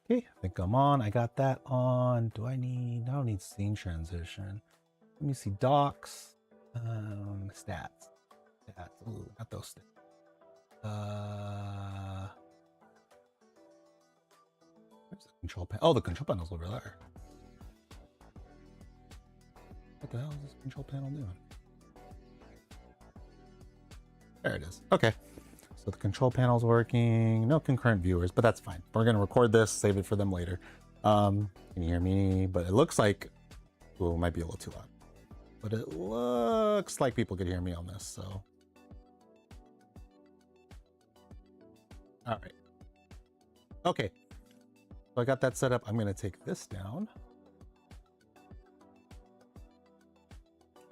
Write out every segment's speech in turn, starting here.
Okay, I think I'm on. I got that on. I don't need scene transition. Let me see docs. Stats. Ooh, not those stats. Where's the control panel? Oh, the control panel's over there. What the hell is this control panel doing? There it is. Okay. So the control panel's working. No concurrent viewers, but that's fine. We're gonna record this, save it for them later. Can you hear me? But it looks like, well, it might be a little too loud. But it looks like people could hear me on this, so. All right. Okay. So I got that set up. I'm gonna take this down.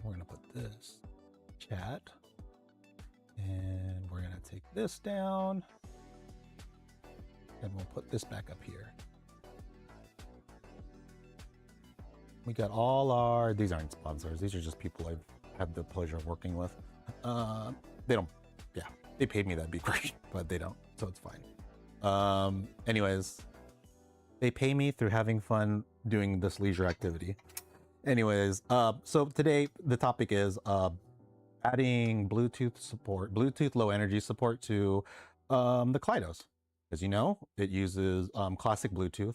We're gonna put this chat. And we're gonna take this down. And we'll put this back up here. We got all our, these aren't sponsors. These are just people I've had the pleasure of working with. They don't, yeah, they paid me, that'd be great, but they don't, so it's fine. Anyways, they pay me through having fun doing this leisure activity. Anyways, so today the topic is adding Bluetooth support, Bluetooth low energy support to the Kaleidos. As you know, it uses classic Bluetooth.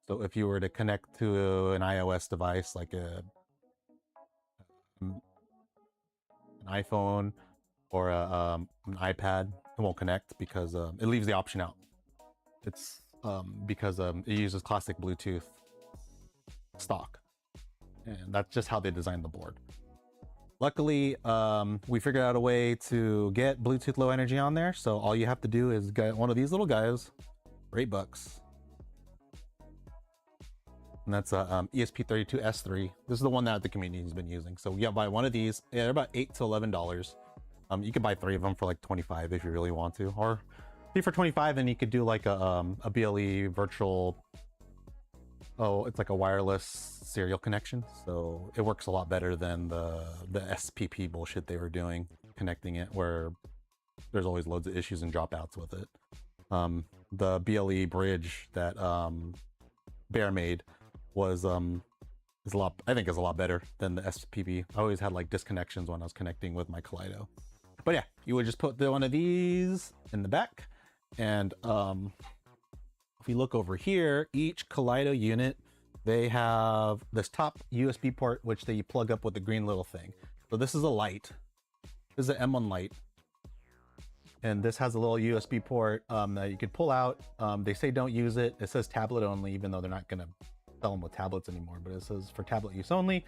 So if you were to connect to an iOS device like an iPhone or an iPad, it won't connect because it leaves the option out. It's because it uses classic Bluetooth stock. And that's just how they designed the board. Luckily, we figured out a way to get Bluetooth low energy on there. So all you have to do is get one of these little guys for $8. And that's a ESP32S3. This is the one that the community has been using. So yeah, buy one of these. Yeah, they're about $8 to $11. You could buy 3 of them for like 25 if you really want to, or 3 for 25, and you could do like a BLE virtual. Oh, it's like a wireless serial connection, so it works a lot better than the SPP bullshit they were doing, connecting it where there's always loads of issues and dropouts with it. The BLE bridge that Bear made was is a lot, I think, is a lot better than the SPP. I always had like disconnections when I was connecting with my Kaleido. But yeah, you would just put one of these in the back, and if you look over here, each Kaleido unit, they have this top USB port, which they plug up with the green little thing. So this is a Lite. This is an M1 Lite. And this has a little USB port that you could pull out. They say don't use it. It says tablet only, even though they're not gonna sell them with tablets anymore, but it says for tablet use only.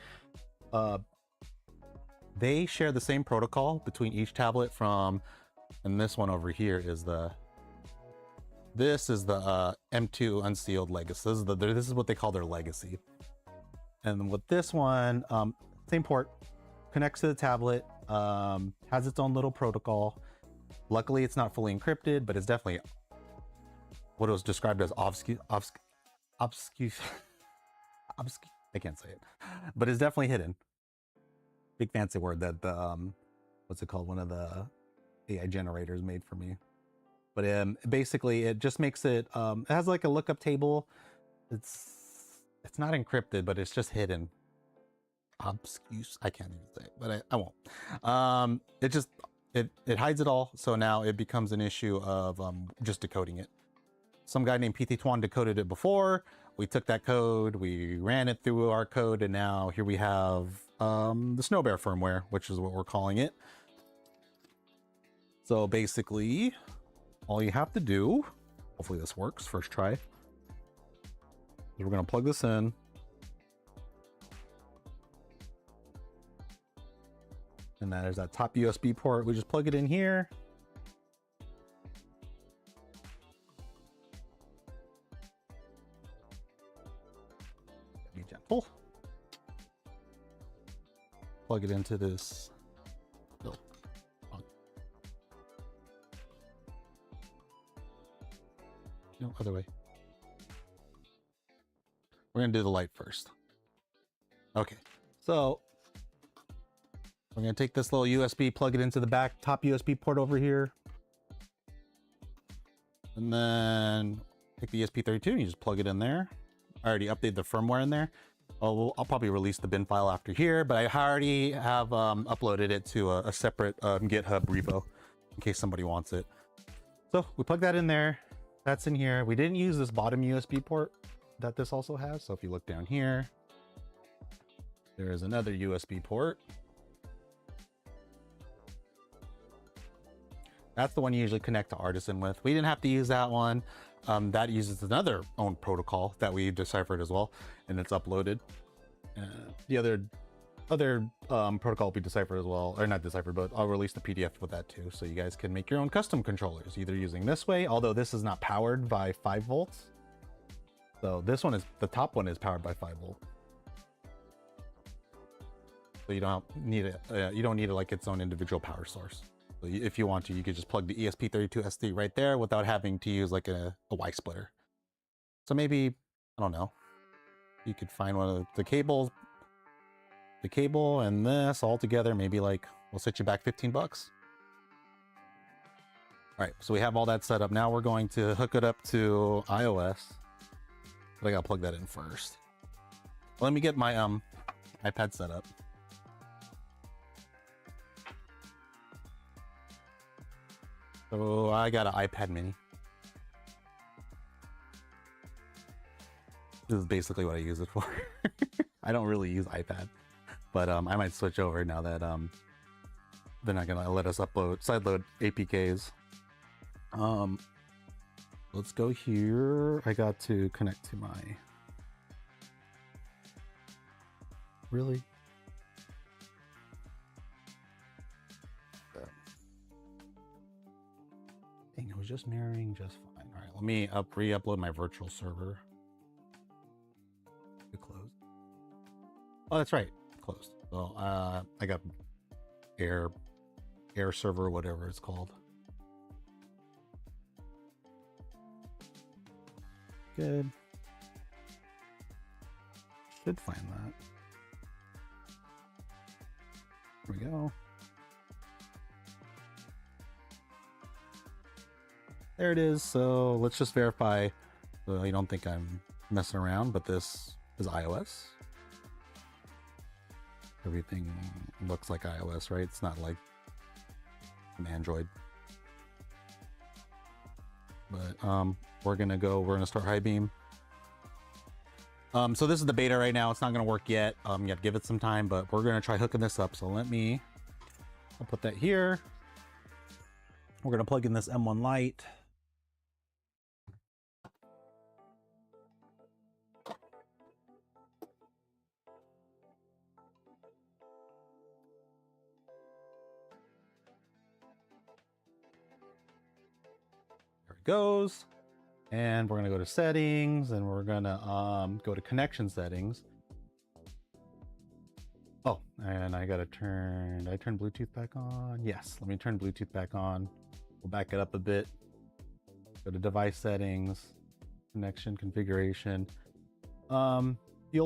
They share the same protocol between each tablet from, and this one over here is the, this is the M2 unsealed legacy. This is what they call their legacy. And with this one, same port, connects to the tablet, has its own little protocol. Luckily, it's not fully encrypted, but it's definitely what was described as obscure. I can't say it, but it's definitely hidden. Big fancy word that the what's it called? One of the AI generators made for me. But basically, it just makes it. It has like a lookup table. It's not encrypted, but it's just hidden. Obscure. I can't even say it, but I won't. It just it hides it all. So now it becomes an issue of just decoding it. Some guy named PT Twan decoded it before. We took that code, we ran it through our code, and now here we have the Snow Bear firmware, which is what we're calling it. So basically, all you have to do, hopefully this works, first try, is we're gonna plug this in. And there's that top USB port. We just plug it in here. Be gentle. Plug it into this. No, other way. We're gonna do the Lite first. Okay, so we're gonna take this little USB, plug it into the back top USB port over here. And then take the ESP32 and you just plug it in there. I already updated the firmware in there. I'll probably release the bin file after here, but I already have uploaded it to a separate GitHub repo in case somebody wants it. So we plug that in there. That's in here. We didn't use this bottom USB port that this also has. So if you look down here, there is another USB port. That's the one you usually connect to Artisan with. We didn't have to use that one. That uses another own protocol that we deciphered as well, and it's uploaded. The other protocol will be deciphered as well, or not deciphered, but I'll release the PDF with that too, so you guys can make your own custom controllers, either using this way, although this is not powered by 5 volts. So this one is, the top one is powered by 5 volt. So you don't need it. You don't need it like its own individual power source. So if you want to, you could just plug the ESP32S3 right there without having to use like a Y splitter. So maybe, I don't know, you could find one of the cables, the cable and this all together, maybe like, we'll set you back 15 bucks. All right, so we have all that set up. Now we're going to hook it up to iOS, but I gotta plug that in first. Let me get my iPad set up. So I got an iPad mini. This is basically what I use it for. I don't really use iPad, but I might switch over now that they're not gonna let us sideload APKs. Let's go here. I got to connect to my. Really? Dang, it was just mirroring just fine. All right, let me re-upload my virtual server. It closed. Oh, that's right, closed. So I got air server, whatever it's called. Good. Should find that. Here we go. There it is. So let's just verify so you don't think I'm messing around, but this is iOS. Everything looks like iOS, right? It's not like an Android. But we're gonna start HiBean. So this is the beta right now. It's not gonna work yet. You have to give it some time, but we're gonna try hooking this up. So I'll put that here. We're gonna plug in this M1 Lite. Goes, and we're gonna go to settings, and we're gonna go to connection settings. Oh, and I gotta turn, did I turn Bluetooth back on? Yes, let me turn Bluetooth back on. We'll back it up a bit. Go to device settings, connection configuration. You'll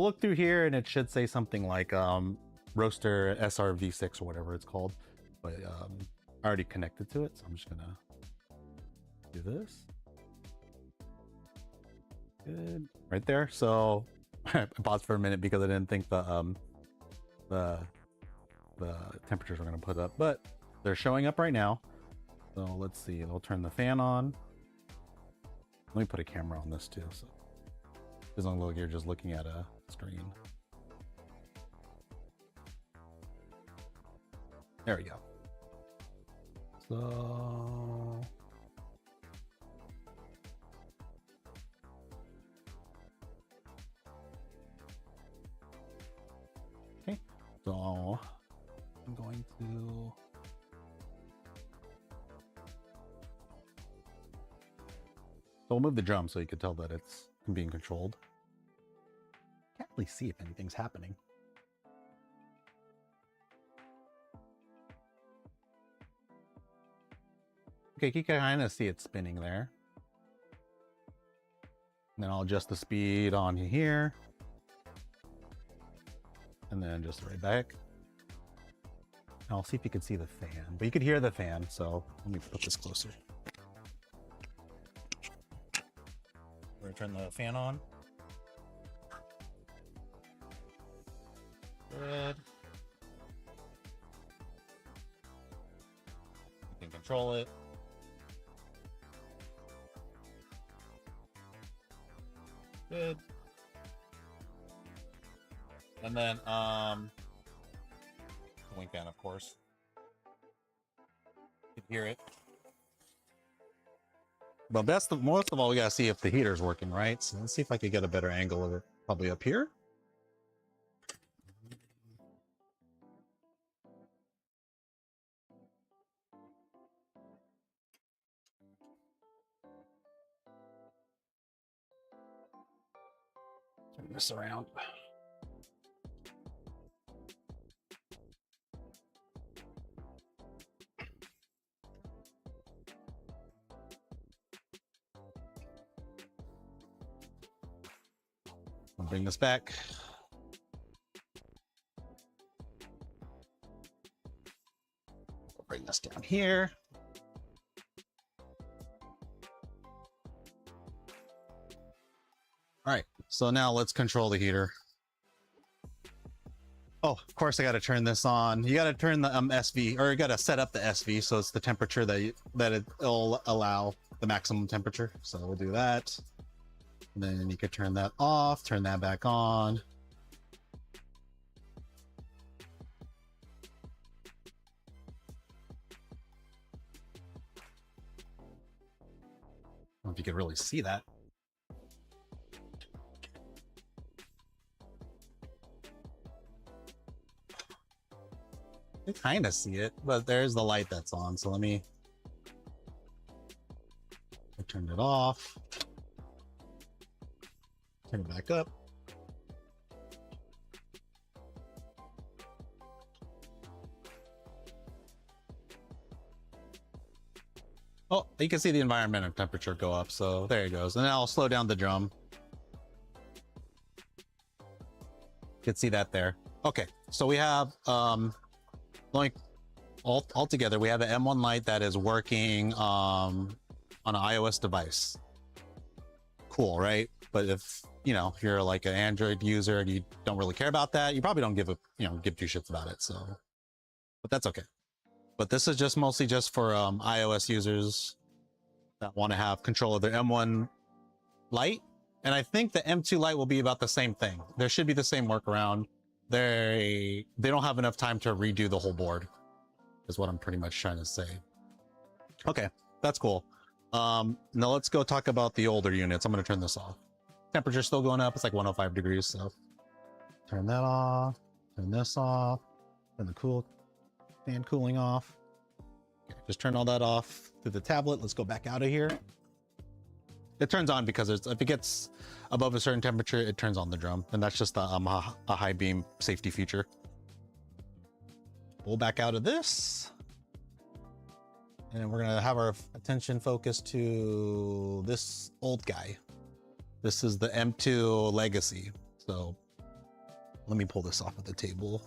look through here and it should say something like Roaster SRv6 or whatever it's called, but I already connected to it, so I'm just gonna do this. Good, right there. So I paused for a minute because I didn't think the temperatures were going to put up, but they're showing up right now. So let's see. I'll turn the fan on. Let me put a camera on this too, so it doesn't look like you're just looking at a screen. There we go. So so I'm going to we'll move the drum so you can tell that it's being controlled. Can't really see if anything's happening. Okay, you can kind of see it spinning there. And then I'll adjust the speed on here. And then just right back. I'll see if you can see the fan, but you could hear the fan, so let me put this closer. We're gonna turn the fan on. Good. You can control it. Good. And then wing fan, of course. You can hear it. But most of all, we gotta see if the heater's working, right? So let's see if I could get a better angle of it. Probably up here. Turn this around. I'll bring this back. I'll bring this down here. All right, so now let's control the heater. Oh, of course I got to turn this on. You got to turn the SV, or you got to set up the SV so it's the temperature that it'll allow the maximum temperature. So we'll do that. And then you could turn that off, turn that back on. I don't know if you could really see that. You kind of see it, but there's the light that's on. So let me turn it off. Turn it back up. Oh, you can see the environmental temperature go up. So there it goes. And then I'll slow down the drum. You can see that there. Okay, so we have like all together, we have an M1 Lite that is working on an iOS device. Cool, right? But if if you're like an Android user and you don't really care about that, you probably don't give two shits about it. So, but that's okay. But this is just mostly just for iOS users that want to have control of their M1 Lite, and I think the M2 Lite will be about the same thing. There should be the same workaround. They don't have enough time to redo the whole board, is what I'm pretty much trying to say. Okay, that's cool. Now let's go talk about the older units. I'm going to turn this off. Temperature's still going up. It's like 105 degrees, so turn that off, turn this off, turn the fan cooling off. Okay, just turn all that off through the tablet. Let's go back out of here. It turns on because if it gets above a certain temperature, it turns on the drum, and that's just a HiBean safety feature. Pull back out of this, and we're gonna have our attention focused to this old guy. This is the M2 Legacy. So let me pull this off of the table.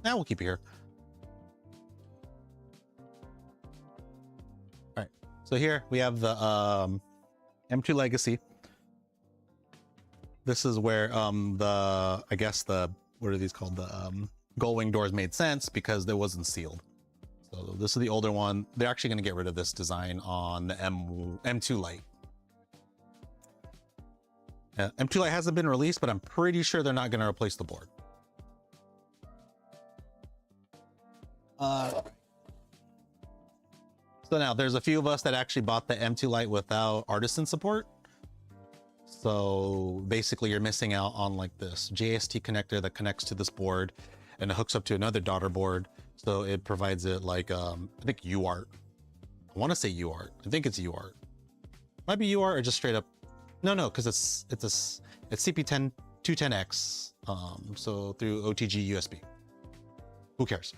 Now we'll keep it here. All right, so here we have the M2 Legacy. This is where I guess what are these called? The gull wing doors made sense because it wasn't sealed. So this is the older one. They're actually going to get rid of this design on the M2 Lite. M2 Lite hasn't been released, but I'm pretty sure they're not going to replace the board. So now there's a few of us that actually bought the M2 Lite without artisan support. So basically you're missing out on like this JST connector that connects to this board and it hooks up to another daughter board. So it provides it like, I think UART. I want to say UART. I think it's UART. Might be UART or just straight up. No, because it's CP10 210X. So through OTG USB. Who cares?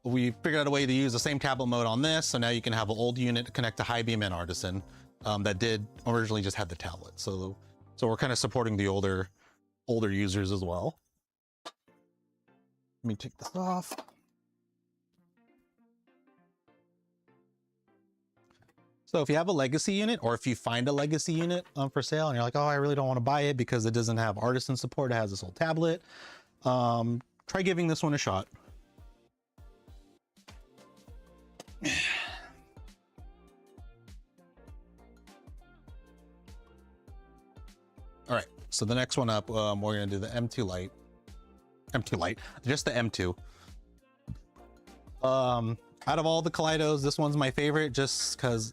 We figured out a way to use the same tablet mode on this. So now you can have an old unit connect to HiBean and Artisan that did originally just had the tablet. So we're kind of supporting the older users as well. Let me take this off. So if you have a legacy unit, or if you find a legacy unit for sale and you're like, oh, I really don't want to buy it because it doesn't have artisan support, it has this old tablet, try giving this one a shot. All right, so the next one up, we're gonna do the M2 Lite. M2 Lite, just the M2. Out of all the Kaleidos, this one's my favorite just because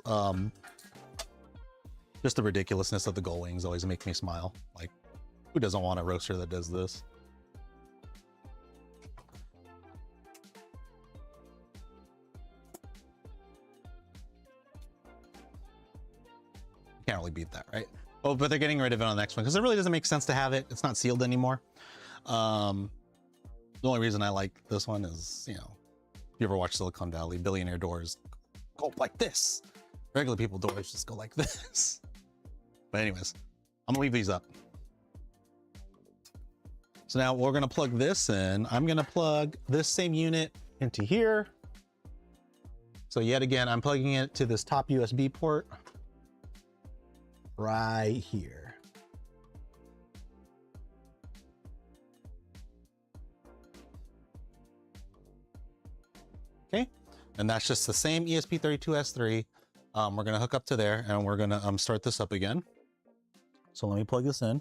just the ridiculousness of the gold wings always make me smile. Like, who doesn't want a roaster that does this? Can't really beat that, right? Oh, but they're getting rid of it on the next one because it really doesn't make sense to have it. It's not sealed anymore. The only reason I like this one is, you know, if you ever watch Silicon Valley, billionaire doors go like this. Regular people doors just go like this. But anyways, I'm gonna leave these up. So now we're gonna plug this in. I'm gonna plug this same unit into here. So yet again, I'm plugging it to this top USB port right here. Okay, and that's just the same ESP32S3. We're gonna hook up to there and we're gonna start this up again. So let me plug this in.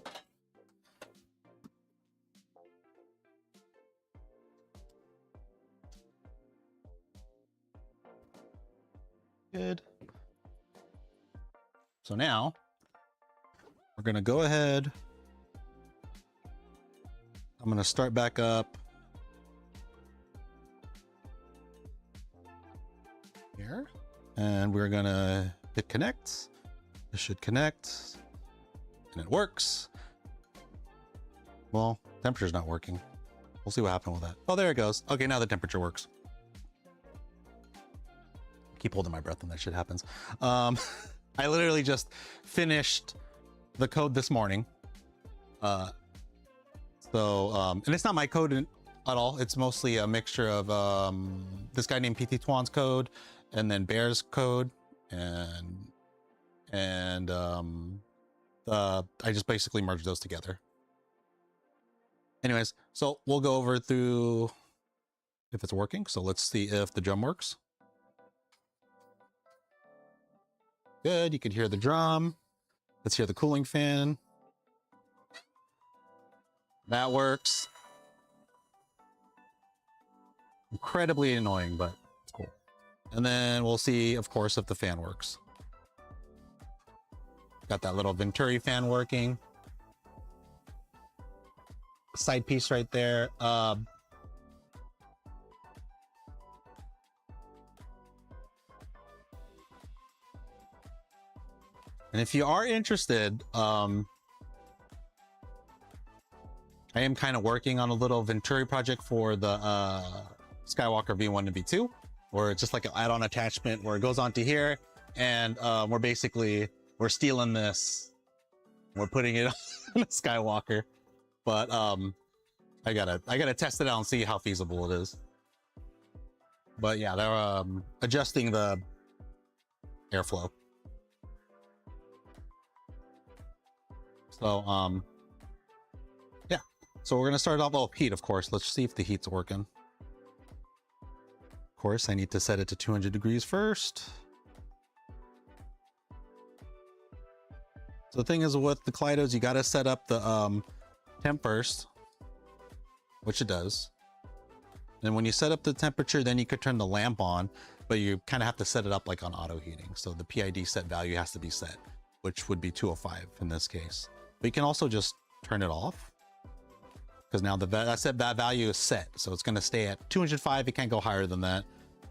Good. So now we're gonna go ahead. I'm gonna start back up here, and we're gonna hit connect. This should connect, and it works. Well, temperature's not working. We'll see what happened with that. Oh, there it goes. Okay, now the temperature works. Keep holding my breath when that shit happens. I literally just finished the code this morning. And it's not my code at all. It's mostly a mixture of this guy named PT Twan's code, and then Bear's code, and I just basically merged those together. Anyways, so we'll go over through if it's working. So let's see if the drum works. Good, you can hear the drum. Let's hear the cooling fan. That works. Incredibly annoying, but it's cool. And then we'll see, of course, if the fan works. Got that little Venturi fan working. Side piece right there. And if you are interested, I am kind of working on a little Venturi project for the Skywalker V1 and V2, where it's just like an add-on attachment where it goes onto here, and we're stealing this, we're putting it on a Skywalker. But I gotta test it out and see how feasible it is. But yeah, they're adjusting the airflow. So yeah, so we're gonna start off. Oh, heat, of course. Let's see if the heat's working. Of course, I need to set it to 200 degrees first. So the thing is with the Kaleidos, you gotta set up the temp first, which it does. And when you set up the temperature, then you could turn the lamp on, but you kind of have to set it up like on auto heating. So the PID set value has to be set, which would be 205 in this case. But you can also just turn it off, because now that value is set. So it's going to stay at 205. It can't go higher than that.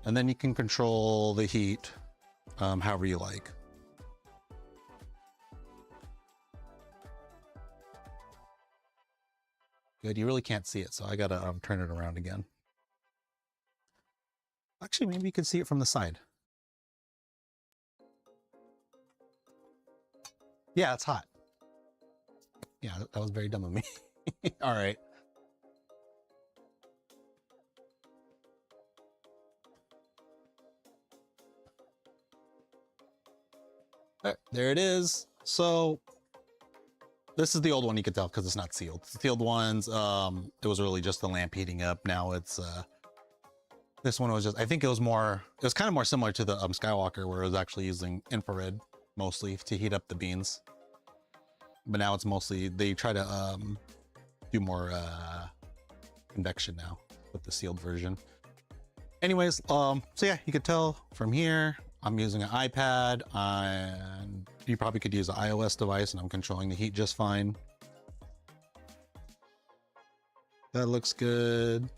And then you can control the heat however you like. Good, you really can't see it, so I gotta turn it around again. Actually, maybe you can see it from the side. Yeah, it's hot. Yeah, that was very dumb of me. All right. There it is. So this is the old one, you could tell because it's not sealed. The sealed ones, it was really just the lamp heating up. Now it's this one was just, I think it was kind of more similar to the Skywalker, where it was actually using infrared mostly to heat up the beans. But now it's mostly, they try to do more convection now with the sealed version. Anyways, so yeah, you could tell from here, I'm using an iPad, and you probably could use an iOS device, and I'm controlling the heat just fine. That looks good.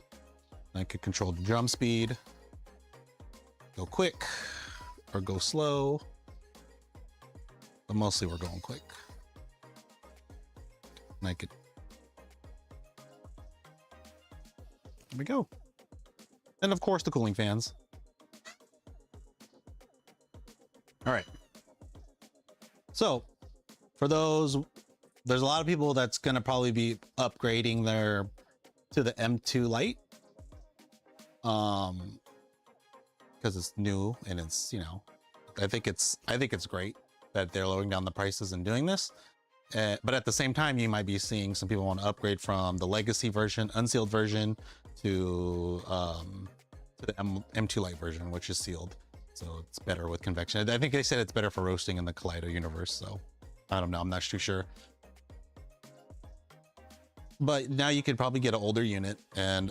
I could control the drum speed, go quick or go slow, but mostly we're going quick. And I could, there we go. And of course the cooling fans. All right. So for those, there's a lot of people that's going to probably be upgrading to the M2 Lite. Because it's new and it's, you know, I think it's great that they're lowering down the prices and doing this. But at the same time, you might be seeing some people want to upgrade from the legacy version, unsealed version, to the M2 Lite version, which is sealed. So it's better with convection. I think they said it's better for roasting in the Kaleido universe. So I don't know. I'm not too sure. But now you could probably get an older unit, and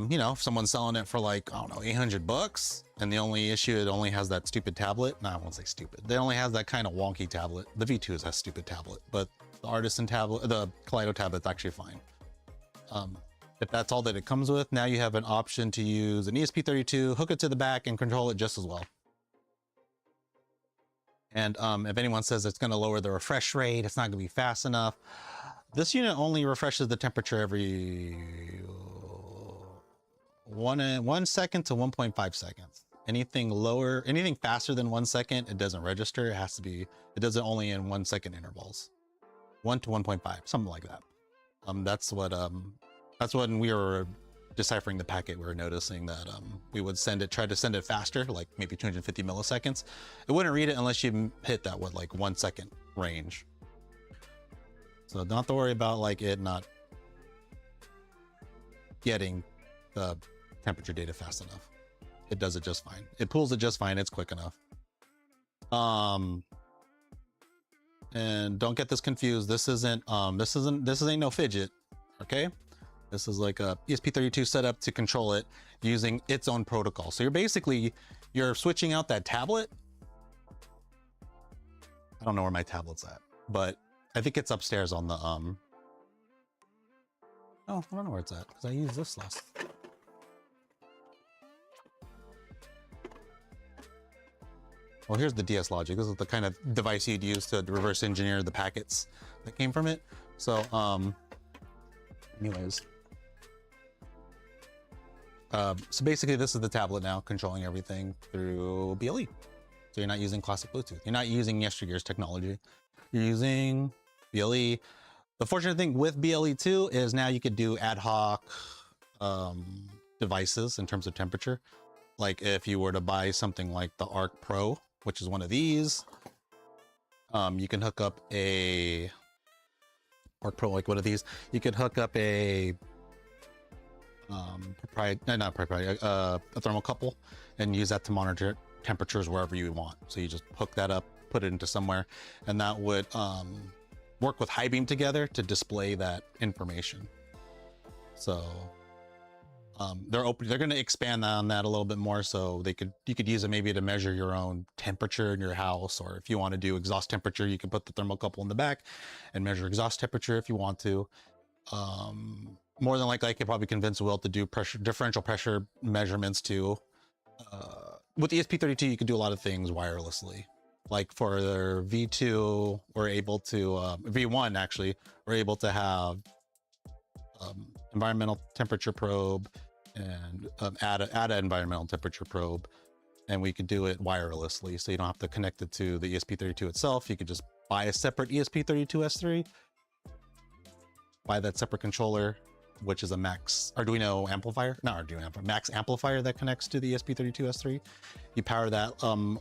you know, if someone's selling it for like, I don't know, 800 bucks, and the only issue, it only has that stupid tablet. No, I won't say stupid. They only has that kind of wonky tablet. The V2 has stupid tablet, but the Artisan tablet, the Kaleido tablet's actually fine. If that's all that it comes with, now you have an option to use an ESP32, hook it to the back, and control it just as well. And if anyone says it's going to lower the refresh rate, it's not going to be fast enough. This unit only refreshes the temperature every 1 second to 1.5 seconds. Anything lower, anything faster than 1 second, it doesn't register. It has to be, it does it only in 1 second intervals. 1 to 1.5, something like that. That's when we were deciphering the packet, we were noticing that we would try to send it faster, like maybe 250 milliseconds. It wouldn't read it unless you hit that, what, like 1 second range. So don't have to worry about like it not getting the temperature data fast enough. It does it just fine. It pulls it just fine. It's quick enough. And don't get this confused. This ain't no fidget. Okay. This is like a ESP32 setup to control it using its own protocol. So you're switching out that tablet. I don't know where my tablet's at, but I think it's upstairs on the, oh, I don't know where it's at because I used this last. Well, here's the DS Logic. This is the kind of device you'd use to reverse engineer the packets that came from it. So, anyways. So basically this is the tablet now controlling everything through BLE. So you're not using classic Bluetooth. You're not using yesteryear's technology. You're using BLE. The fortunate thing with BLE2 is now you could do ad hoc devices in terms of temperature. Like if you were to buy something like the Arc Pro, which is one of these, you can hook up a Arc Pro, like one of these. You could hook up a a thermocouple and use that to monitor temperatures wherever you want. So you just hook that up, put it into somewhere, and that would work with HiBean together to display that information. So they're going to expand on that a little bit more. So you could use it maybe to measure your own temperature in your house, or if you want to do exhaust temperature, you can put the thermocouple in the back and measure exhaust temperature if you want to. More than likely, I could probably convince Will to do differential pressure measurements too. With the ESP32, you can do a lot of things wirelessly. Like for their V2, we're able to, V1 actually, we're able to have environmental temperature probe and add an environmental temperature probe. And we could do it wirelessly, so you don't have to connect it to the ESP32 itself. You could just buy a separate ESP32S3, buy that separate controller, which is a max Arduino amplifier, not Arduino amplifier, max amplifier that connects to the ESP32S3. You power that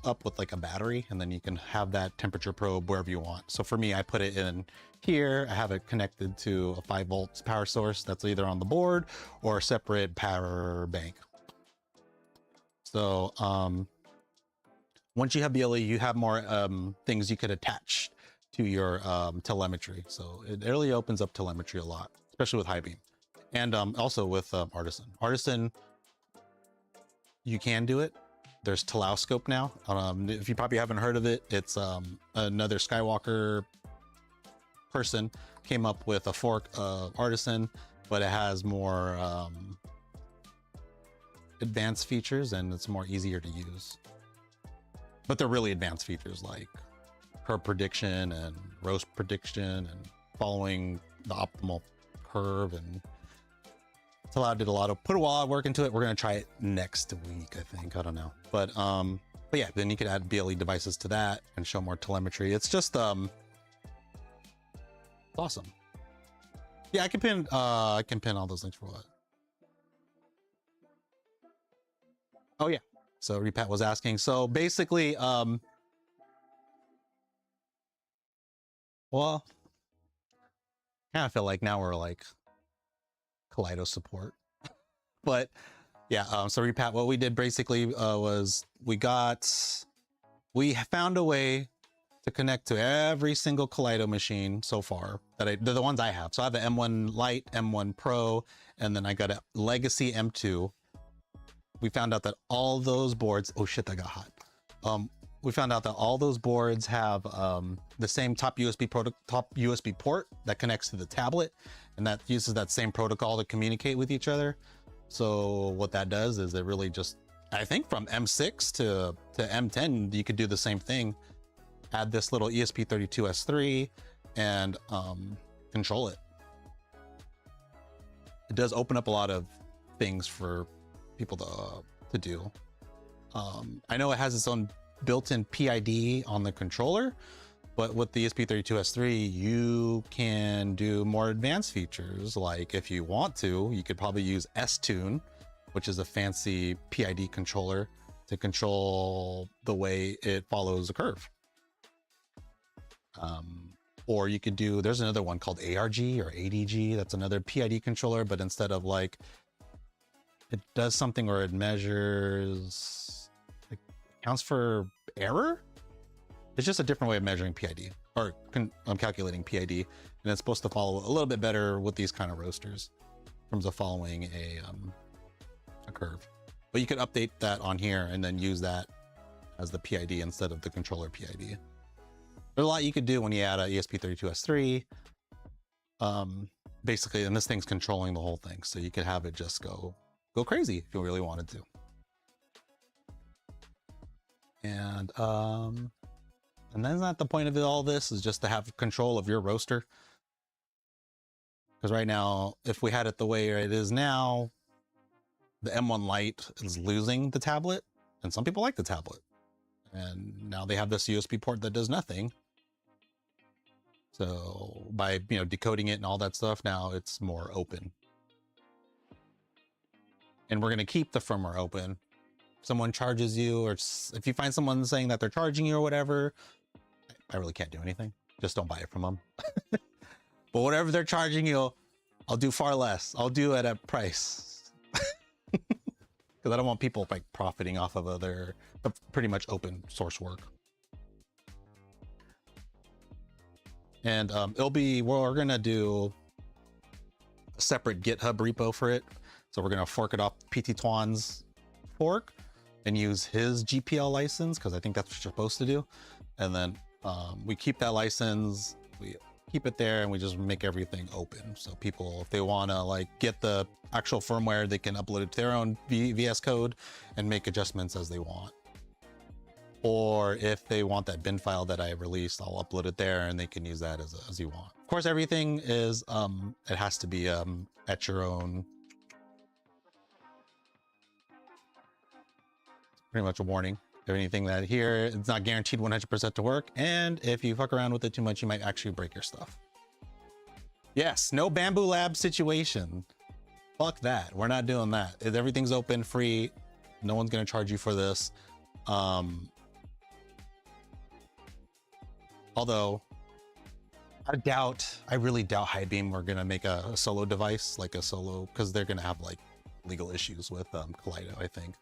up with like a battery, and then you can have that temperature probe wherever you want. So for me, I put it in here. I have it connected to a 5 volts power source that's either on the board or a separate power bank. So once you have BLE, you have more things you could attach to your telemetry. So it really opens up telemetry a lot, especially with HiBean. And also with Artisan. Artisan, you can do it. There's Teleoscope now. If you probably haven't heard of it, it's another Skywalker person came up with a fork of Artisan, but it has more advanced features and it's more easier to use. But they're really advanced features like curve prediction and roast prediction and following the optimal curve, and Kaleido did put a lot of work into it. We're gonna try it next week, I think. I don't know, but yeah, then you could add BLE devices to that and show more telemetry. It's just it's awesome. Yeah, I can pin all those links for what. Oh yeah, so Repat was asking. So basically, well, kind of feel like now we're like Kaleido support, but yeah. So Repat, what we did basically was we found a way to connect to every single Kaleido machine so far they're the ones I have. So I have an M1 Lite, M1 Pro, and then I got a Legacy M2. We found out that all those boards, oh shit, that got hot. We found out that all those boards have the same top USB port that connects to the tablet, and that uses that same protocol to communicate with each other. So what that does is it really just, I think from M6 to M10, you could do the same thing. Add this little ESP32S3 and control it. It does open up a lot of things for people to do. I know it has its own built-in PID on the controller, but with the ESP32S3, you can do more advanced features. Like if you want to, you could probably use S-Tune, which is a fancy PID controller to control the way it follows a curve. Or you could do, there's another one called ARG or ADG. That's another PID controller, but instead of like, it does something where it measures, it counts for error. It's just a different way of measuring PID, or calculating PID, and it's supposed to follow a little bit better with these kind of roasters in terms of following a curve. But you could update that on here and then use that as the PID instead of the controller PID. There's a lot you could do when you add a ESP32S3. Basically, and this thing's controlling the whole thing, so you could have it just go crazy if you really wanted to. And then not the point of all this is just to have control of your roaster. Because right now, if we had it the way it is now, the M1 Lite is losing the tablet, and some people like the tablet. And now they have this USB port that does nothing. So by decoding it and all that stuff, now it's more open. And we're going to keep the firmware open. If someone charges you, or if you find someone saying that they're charging you or whatever, I really can't do anything. Just don't buy it from them. But whatever they're charging you, I'll do far less. I'll do it at price. Because I don't want people like profiting off of other pretty much open source work. And we're gonna do a separate GitHub repo for it. So we're gonna fork it off PT Twan's fork and use his GPL license, because I think that's what you're supposed to do. And then we keep that license, we keep it there, and we just make everything open. So people, if they wanna like get the actual firmware, they can upload it to their own VS Code and make adjustments as they want. Or if they want that bin file that I released, I'll upload it there and they can use that as you want. Of course, everything is, it has to be at your own. Pretty much a warning. Anything that here, it's not guaranteed 100% to work. And if you fuck around with it too much, you might actually break your stuff. Yes, no Bamboo Lab situation. Fuck that. We're not doing that. Everything's open, free. No one's gonna charge you for this. Although I really doubt HiBean are gonna make a solo device, like a solo, because they're gonna have like legal issues with Kaleido, I think.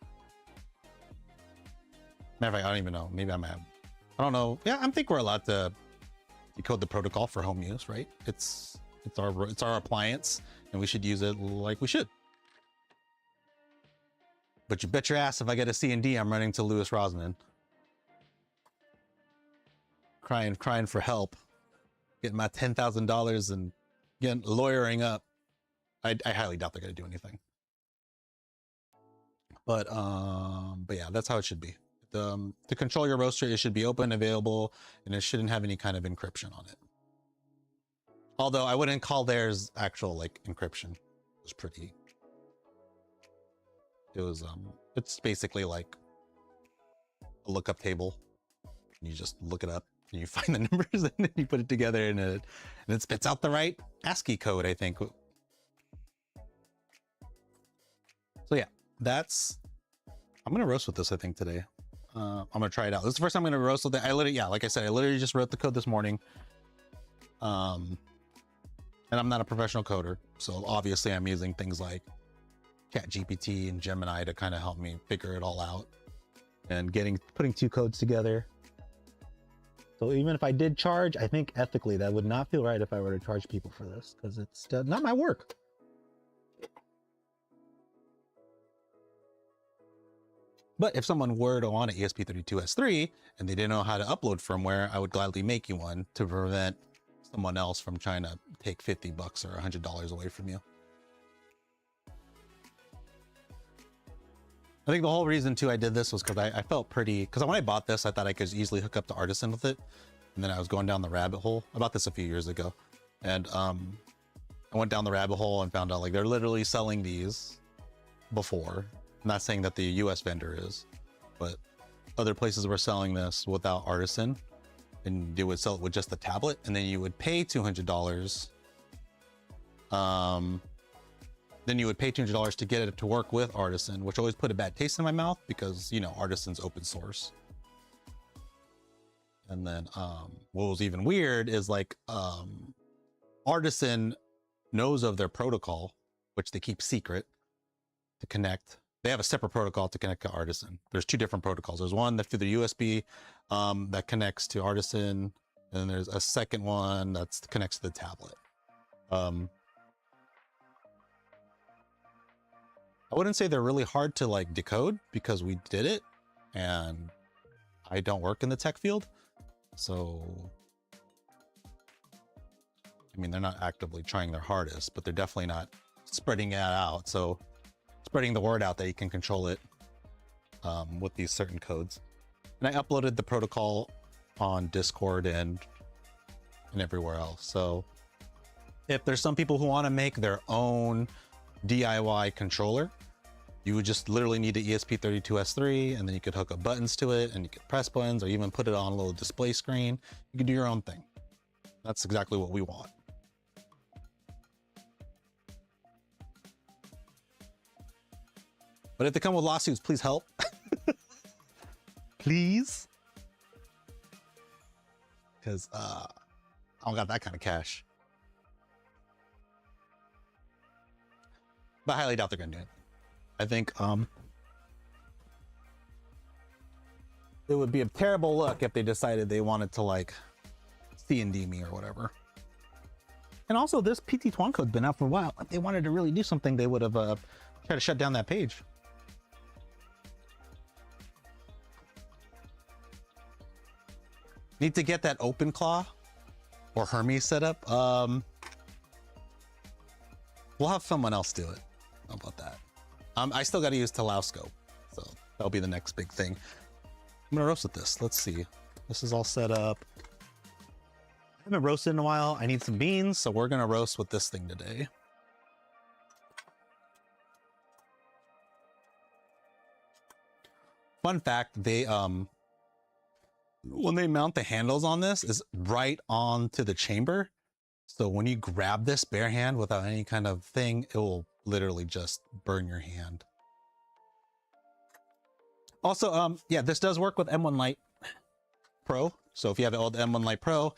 Matter of fact, I don't even know. Maybe I don't know. Yeah, I think we're allowed to decode the protocol for home use, right? It's our appliance, and we should use it like we should. But you bet your ass if I get a C&D, I'm running to Louis Rosman. Crying for help. Getting my $10,000 and getting lawyering up. I highly doubt they're gonna do anything. But yeah, that's how it should be. To control your roaster, it should be open, available, and it shouldn't have any kind of encryption on it. Although I wouldn't call theirs actual like encryption. It's basically like a lookup table. You just look it up and you find the numbers and then you put it together and it spits out the right ASCII code, I think. So yeah, I'm gonna roast with this, I think, today. I'm gonna try it out. This is the first time I'm gonna roast with it. Like I said, I literally just wrote the code this morning. And I'm not a professional coder, so obviously I'm using things like ChatGPT and Gemini to kind of help me figure it all out and putting two codes together. So even if I did charge, I think ethically that would not feel right if I were to charge people for this, because it's not my work. But if someone were to want an ESP32S3 and they didn't know how to upload firmware, I would gladly make you one to prevent someone else from trying to take $50 or $100 away from you. I think the whole reason too I did this was because I felt because when I bought this, I thought I could easily hook up to Artisan with it. And then I was going down the rabbit hole. I bought this a few years ago. And I went down the rabbit hole and found out like they're literally selling these before. I'm not saying that the US vendor is, but other places were selling this without Artisan. And they would sell it with just the tablet, and then you would pay $200. Then you would pay $200 to get it to work with Artisan, which always put a bad taste in my mouth because, you know, Artisan's open source. And then what was even weird is like Artisan knows of their protocol, which they keep secret, to connect. They have a separate protocol to connect to Artisan. There's two different protocols. There's one that's through the USB that connects to Artisan, and then there's a second one that connects to the tablet. I wouldn't say they're really hard to like decode because we did it, and I don't work in the tech field, so I mean, they're not actively trying their hardest, but they're definitely not spreading it out. So spreading the word out that you can control it with these certain codes. And I uploaded the protocol on Discord and everywhere else. So if there's some people who want to make their own DIY controller, you would just literally need an ESP32S3, and then you could hook up buttons to it, and you could press buttons, or even put it on a little display screen. You can do your own thing. That's exactly what we want. But if they come with lawsuits, please help. Please. Because I don't got that kind of cash. But I highly doubt they're gonna do it. I think it would be a terrible look if they decided they wanted to like C&D me or whatever. And also, this PT Twan code's been out for a while. If they wanted to really do something, they would have tried to shut down that page. Need to get that open claw or Hermes set up. We'll have someone else do it. How about that? I still got to use Talauscope, so that'll be the next big thing. I'm gonna roast with this. Let's see. This is all set up. I haven't roasted in a while. I need some beans, so we're gonna roast with this thing today. Fun fact, they when they mount the handles on this is right onto the chamber. So when you grab this bare hand without any kind of thing, it will literally just burn your hand. Also, yeah, this does work with M1 Lite Pro. So if you have an old M1 Lite Pro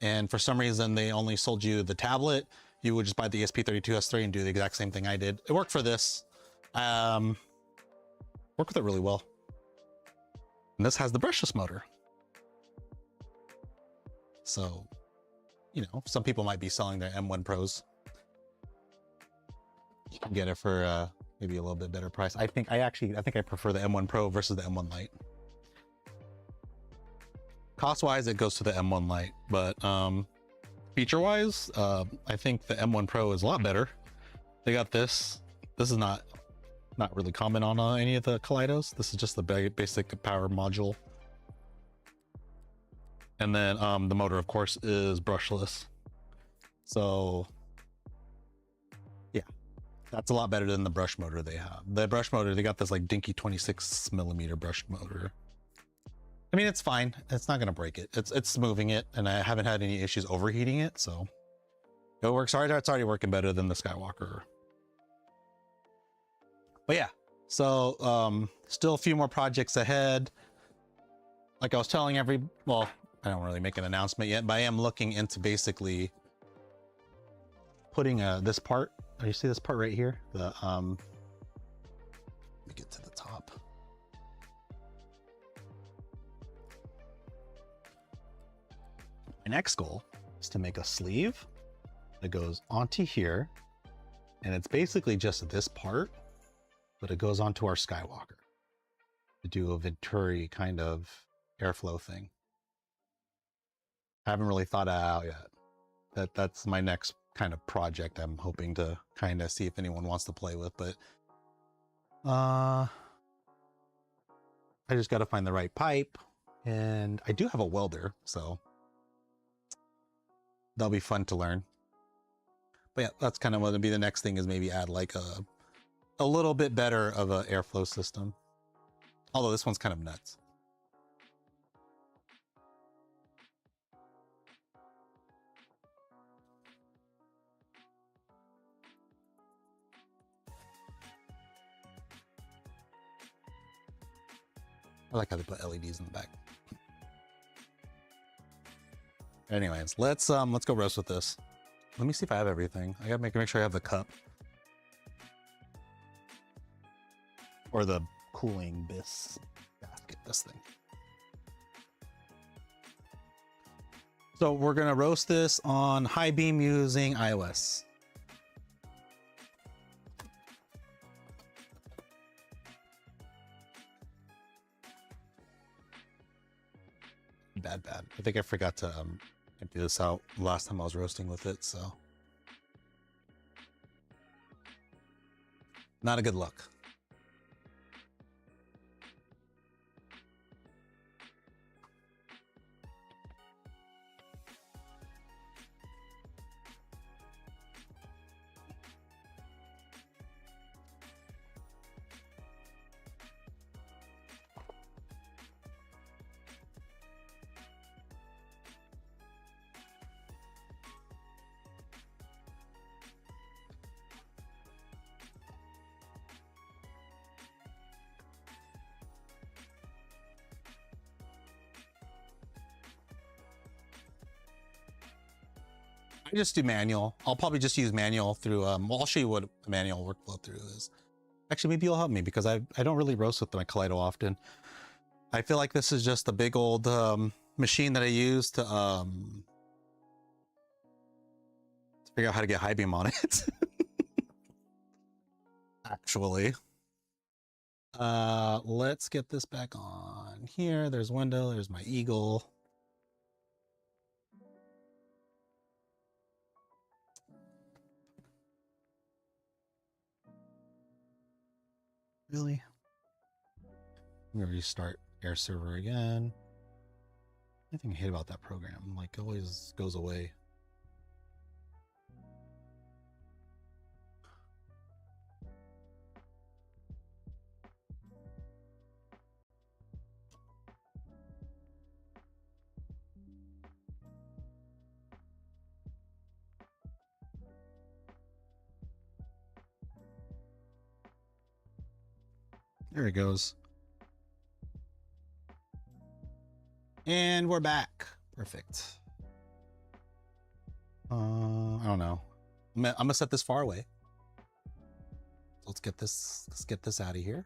and for some reason they only sold you the tablet, you would just buy the ESP32S3 and do the exact same thing I did. It worked for this. Worked with it really well. And this has the brushless motor. So, you know, some people might be selling their M1 Pros. You can get it for maybe a little bit better price. I think I prefer the M1 Pro versus the M1 Lite. Cost wise, it goes to the M1 Lite, but feature wise, I think the M1 Pro is a lot better. They got this. This is not really common on any of the Kaleidos. This is just the basic power module. And then the motor, of course, is brushless. So yeah, that's a lot better than the brush motor they have. The brush motor, they got this like dinky 26mm brush motor. I mean, it's fine. It's not going to break it. It's moving it, and I haven't had any issues overheating it. So it works hard. It's already working better than the Skywalker. But yeah, so still a few more projects ahead. Like I was telling well, I don't really make an announcement yet, but I am looking into basically putting this part. Oh, you see this part right here? The let me get to the top. My next goal is to make a sleeve that goes onto here, and it's basically just this part, but it goes onto our Skywalker to do a Venturi kind of airflow thing. I haven't really thought it out yet. That's my next kind of project I'm hoping to kind of see if anyone wants to play with, but I just got to find the right pipe, and I do have a welder, so that'll be fun to learn. But yeah, that's kind of what would be the next thing, is maybe add like a little bit better of an airflow system. Although this one's kind of nuts. I like how they put LEDs in the back. Anyways, let's go roast with this. Let me see if I have everything. I gotta make sure I have the cup. Or the cooling basket, this thing. So we're gonna roast this on HiBean using iOS. Bad. I think I forgot to empty this out last time I was roasting with it, so not a good look. I just do manual. I'll probably just use manual through, well, I'll show you what a manual workflow through is. Actually, maybe you'll help me, because I don't really roast with my Kaleido often. I feel like this is just a big old machine that I use to figure out how to get HiBean on it. Actually. Let's get this back on here. There's window, there's my eagle. Really? I'm gonna restart air server again. I think I hate about that program. Like, it always goes away. There it goes. And we're back. Perfect. I don't know. I'm gonna set this far away. Let's get this out of here.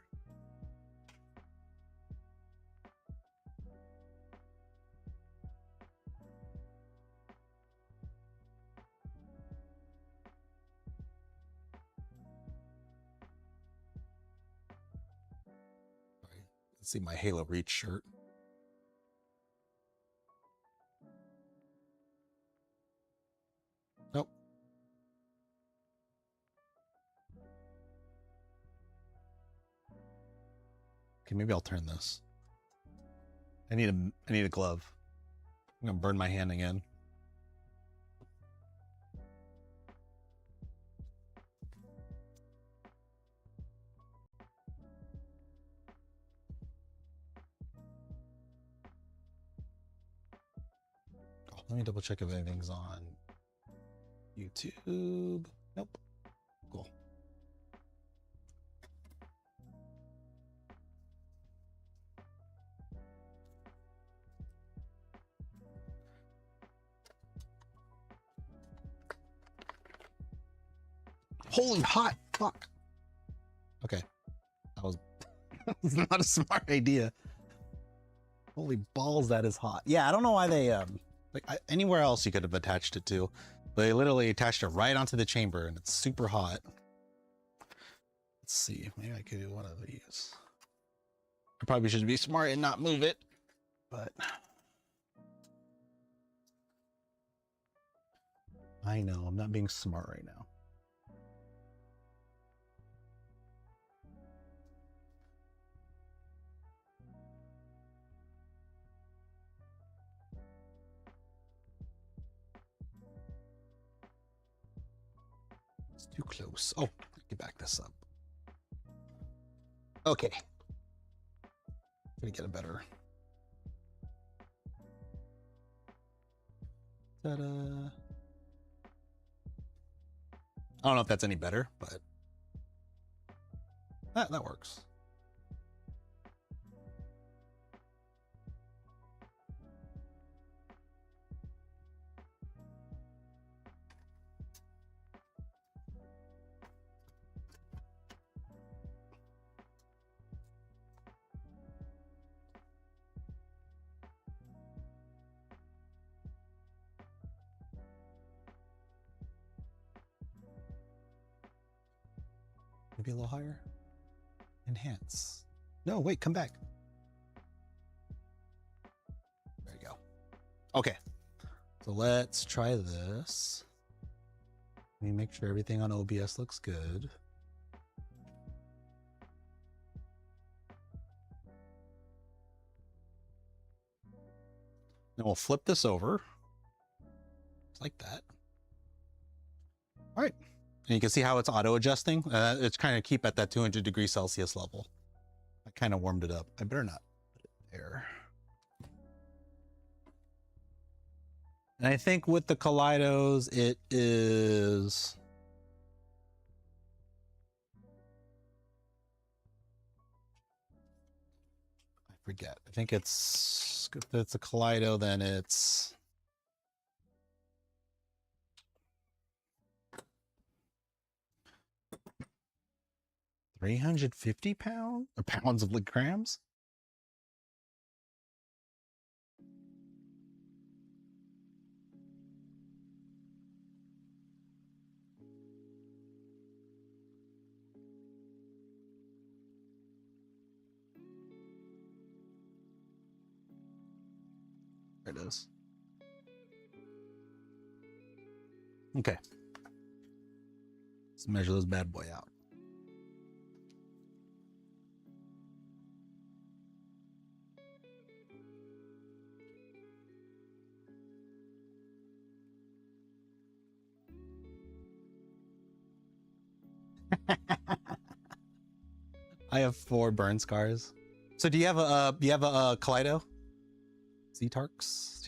Let's see my Halo Reach shirt. Nope. Okay, maybe I'll turn this. I need a glove. I'm gonna burn my hand again. Oh, let me double check if anything's on YouTube. Nope. Cool. Holy hot fuck. Okay. That was not a smart idea. Holy balls, that is hot. Yeah, I don't know why they anywhere else you could have attached it to. But they literally attached it right onto the chamber and it's super hot. Let's see. Maybe I could do one of these. I probably should be smart and not move it, but I know I'm not being smart right now. It's too close. Oh, get back this up. Okay. Gonna get a better. Ta-da. I don't know if that's any better, but that works. Maybe a little higher. Enhance. No, wait, come back. There you go. Okay. So let's try this. Let me make sure everything on OBS looks good. Then we'll flip this over. Like that. All right. And you can see how it's auto adjusting. It's kind of keep at that 200 degrees Celsius level. I kind of warmed it up. I better not put it there. And I think with the Kaleidos, it is. I forget. I think it's, if it's a Kaleido, then it's. £350 or pounds of grams. There it is. Okay. Let's measure this bad boy out. I have 4 burn scars. So do you have a Kaleido? Z-Tarks.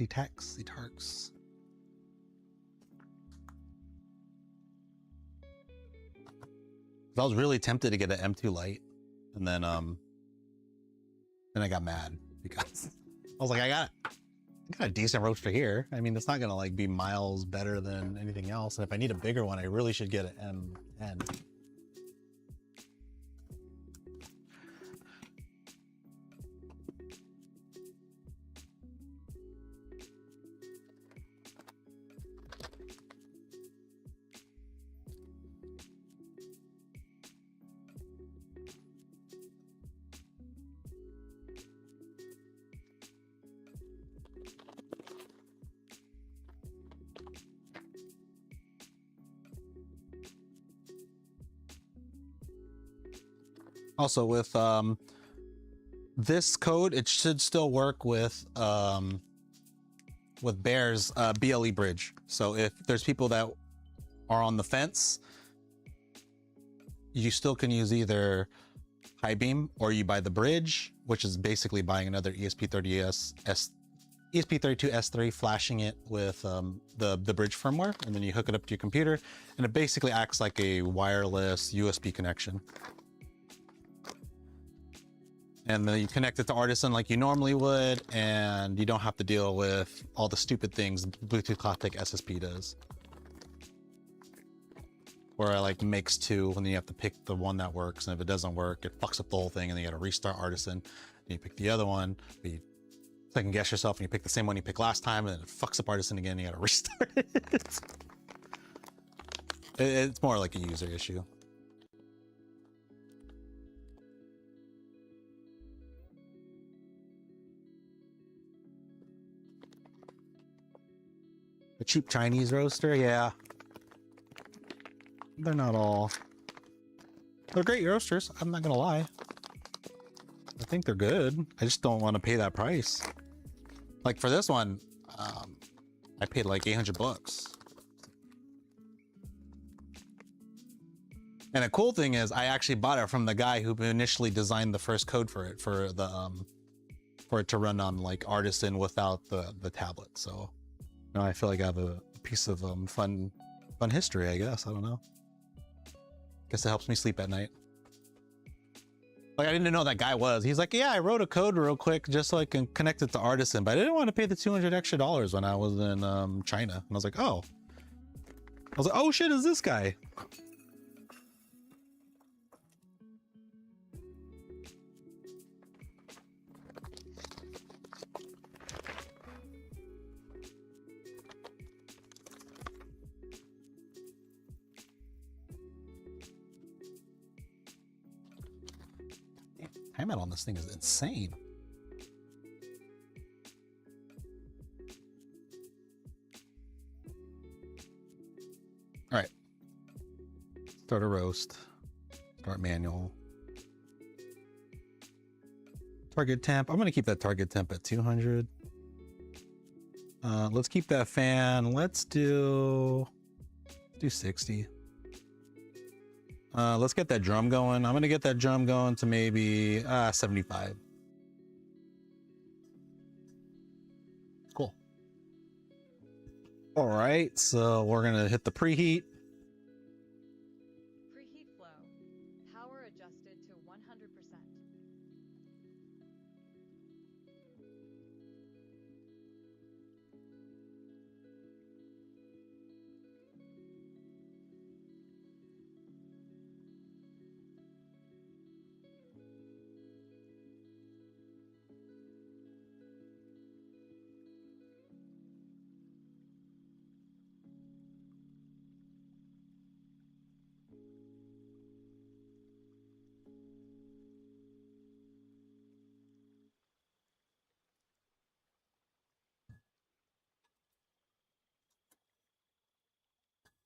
I was really tempted to get an M2 Lite, and then Then I got mad because I was like, I got a decent roaster here. I mean, it's not gonna like be miles better than anything else. And if I need a bigger one, I really should get an M10. Also with this code, it should still work with Bear's BLE bridge. So if there's people that are on the fence, you still can use either HiBean or you buy the bridge, which is basically buying another ESP32S3, flashing it with the bridge firmware, and then you hook it up to your computer, and it basically acts like a wireless USB connection. And then you connect it to Artisan like you normally would, and you don't have to deal with all the stupid things Bluetooth Classic SSP does. Where it like makes two, and then you have to pick the one that works, and if it doesn't work, it fucks up the whole thing, and then you gotta restart Artisan, and you pick the other one, but you second guess yourself, and you pick the same one you picked last time, and then it fucks up Artisan again, and you gotta restart it. It's more like a user issue. A cheap Chinese roaster, yeah. They're not all. They're great roasters, I'm not gonna lie. I think they're good. I just don't want to pay that price. Like for this one, I paid like 800 bucks. And the cool thing is I actually bought it from the guy who initially designed the first code for it, for it to run on like Artisan without the tablet. So now I feel like I have a piece of fun history, I guess. I don't know. Guess it helps me sleep at night. Like I didn't know that guy was. He's like, yeah, I wrote a code real quick just so I can connect it to Artisan, but I didn't want to pay the $200 extra when I was in China. And I was like, oh. I was like, oh shit, is this guy? Timeout on this thing is insane. All right. Start a roast. Start manual. Target temp. I'm gonna keep that target temp at 200. Let's keep that fan. Let's do 60. Let's get that drum going. I'm gonna get that drum going to maybe 75. Cool. All right, so we're gonna hit the preheat. Preheat flow. Power adjusted to 100%.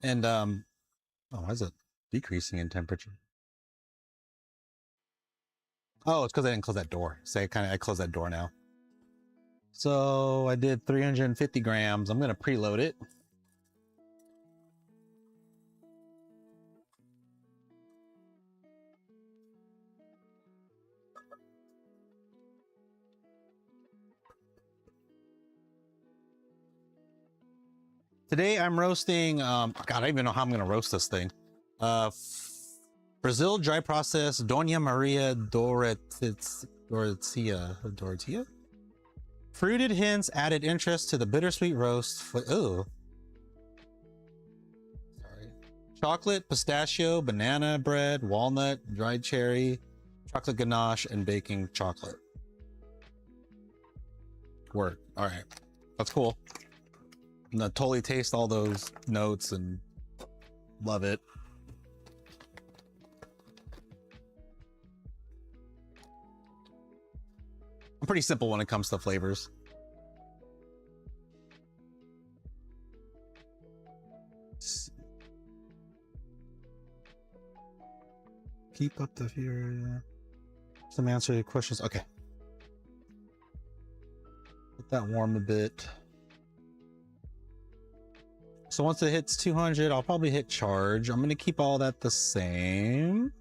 And oh, why is it decreasing in temperature? Oh, it's because I didn't close that door. So I closed that door now. So I did 350 grams. I'm gonna preload it. Today I'm roasting, God, I don't even know how I'm gonna roast this thing. Brazil dry process Doña Maria Dorotia. Fruited hints added interest to the bittersweet roast. Sorry. Chocolate, pistachio, banana bread, walnut, dried cherry, chocolate ganache, and baking chocolate. Word. All right. That's cool. I'm gonna totally taste all those notes and love it. I'm pretty simple when it comes to flavors. Keep up the fear. Some answer to your questions. Okay. Let that warm a bit. So once it hits 200, I'll probably hit charge. I'm going to keep all that the same.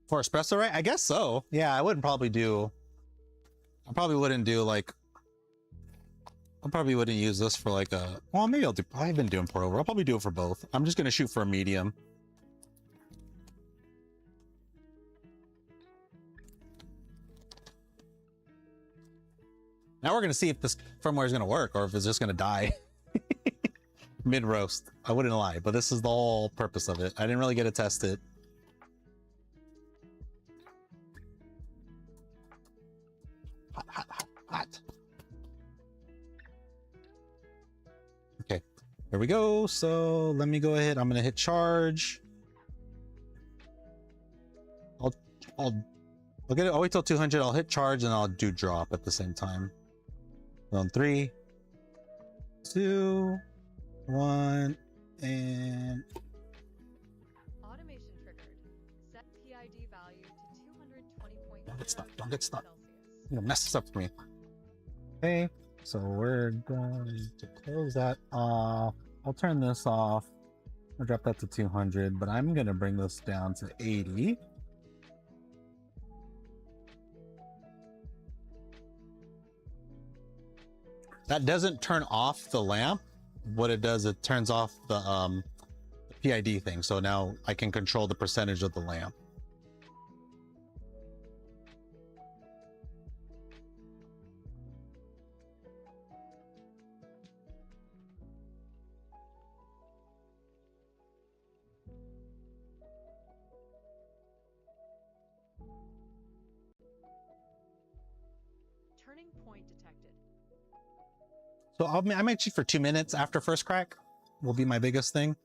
For espresso, right? I guess so. Yeah, I probably wouldn't do like, I probably wouldn't use this for like a, well, maybe I'll do, I've been doing pour over. I'll probably do it for both. I'm just going to shoot for a medium. Now we're going to see if this firmware is going to work or if it's just going to die mid roast. I wouldn't lie, but this is the whole purpose of it. I didn't really get to test it. Hot, hot, hot, hot. Okay, here we go. So let me go ahead. I'm going to hit charge. I'll get it. I'll wait till 200. I'll hit charge and I'll do drop at the same time. On 3, 2, 1, and Automation triggered. Set PID value to 220.0 don't get stuck. Don't get stuck. Celsius. You're gonna mess this up for me. Okay, so we're going to close that off. I'll turn this off. I'll drop that to 200, but I'm gonna bring this down to 80. That doesn't turn off the lamp. What it does, it turns off the PID thing. So now I can control the percentage of the lamp. Turning point detected. So I might shoot for 2 minutes after first crack will be my biggest thing.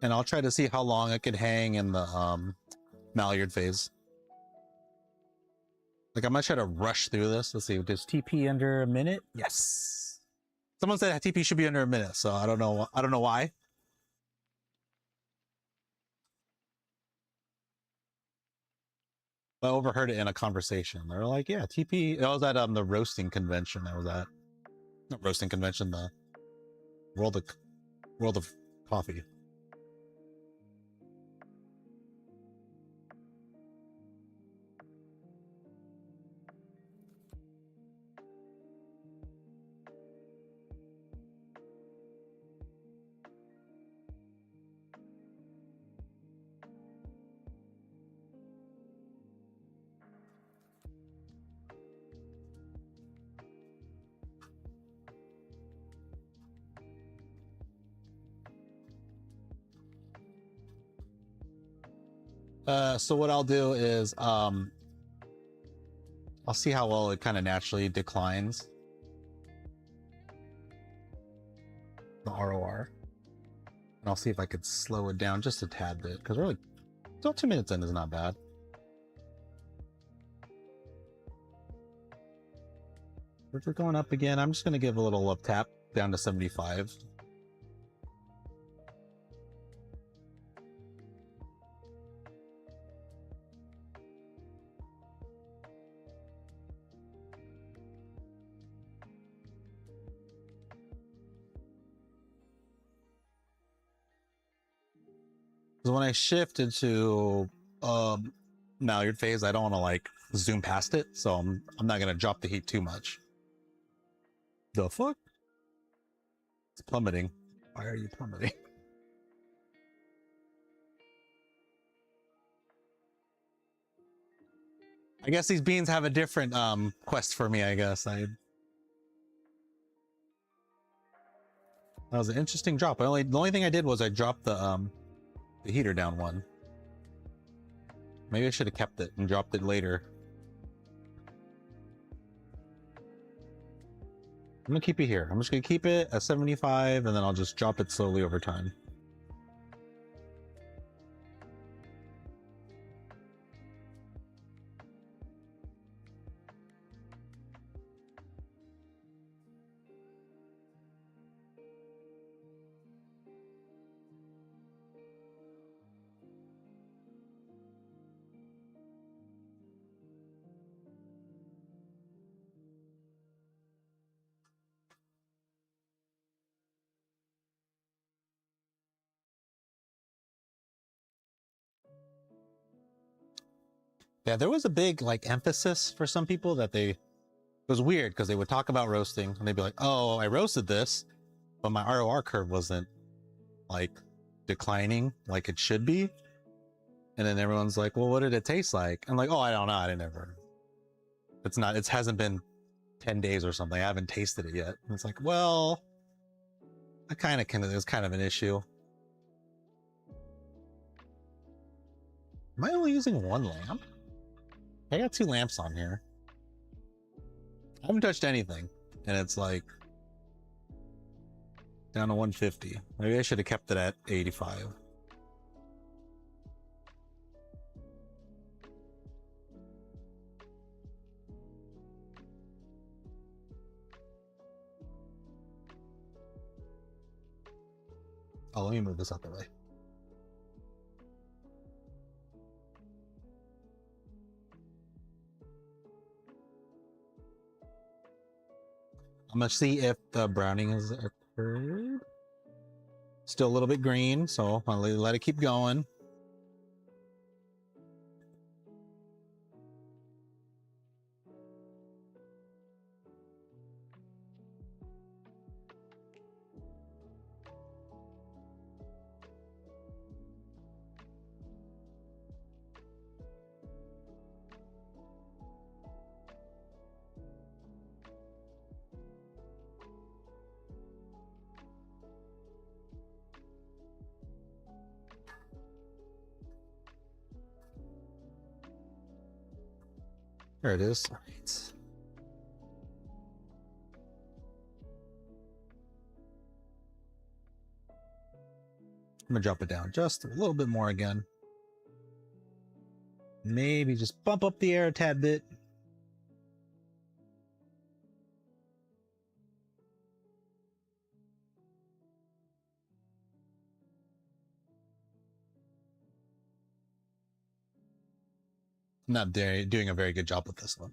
And I'll try to see how long I could hang in the Maillard phase. Like I'm gonna try to rush through this. Let's see, does TP under a minute? Yes. Someone said TP should be under a minute, so I don't know why. I overheard it in a conversation. They were like, yeah, TP. It was at the roasting convention I was at. Not roasting convention, the World of Coffee. So what I'll do is I'll see how well it kind of naturally declines the ROR, and I'll see if I could slow it down just a tad bit, because really still 2 minutes in is not bad. If we're going up again, I'm just going to give a little up tap down to 75. Because when I shift into Maillard phase, I don't want to like zoom past it, so I'm not gonna drop the heat too much. The fuck? It's plummeting. Why are you plummeting? I guess these beans have a different quest for me, I guess. That was an interesting drop. The only thing I did was I dropped the heater down one. Maybe I should have kept it and dropped it later. I'm gonna keep it here. I'm just gonna keep it at 75 and then I'll just drop it slowly over time. Yeah, there was a big like emphasis for some people that it was weird because they would talk about roasting and they'd be like, oh, I roasted this, but my ROR curve wasn't like declining like it should be. And then everyone's like, well, what did it taste like? I'm like, oh, I don't know. I didn't ever. It hasn't been 10 days or something. I haven't tasted it yet. And it's like, well, it was kind of an issue. Am I only using one lamp? I got 2 lamps on here. I haven't touched anything. And it's like down to 150. Maybe I should have kept it at 85. Oh, let me move this out the way. I'm gonna see if the browning has occurred. Still a little bit green, so I'll let it keep going. There it is. All right. I'm gonna drop it down just a little bit more again. Maybe just bump up the air a tad bit. I'm not doing a very good job with this one.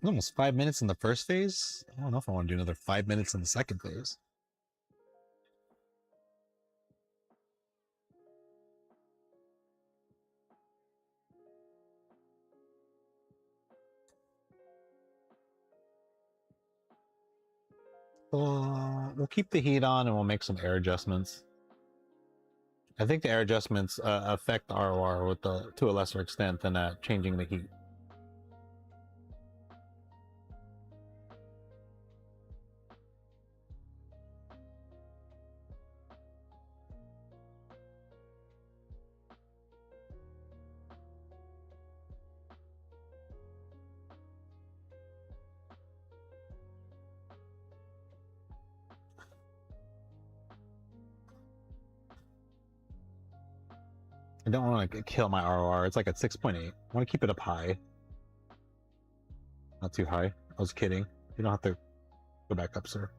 Almost 5 minutes in the first phase. I don't know if I want to do another 5 minutes in the second phase. We'll keep the heat on and we'll make some air adjustments. I think the air adjustments affect the ROR to a lesser extent than changing the heat. I don't want to kill my ROR. It's like at 6.8. I want to keep it up high. Not too high. I was kidding. You don't have to go back up, sir.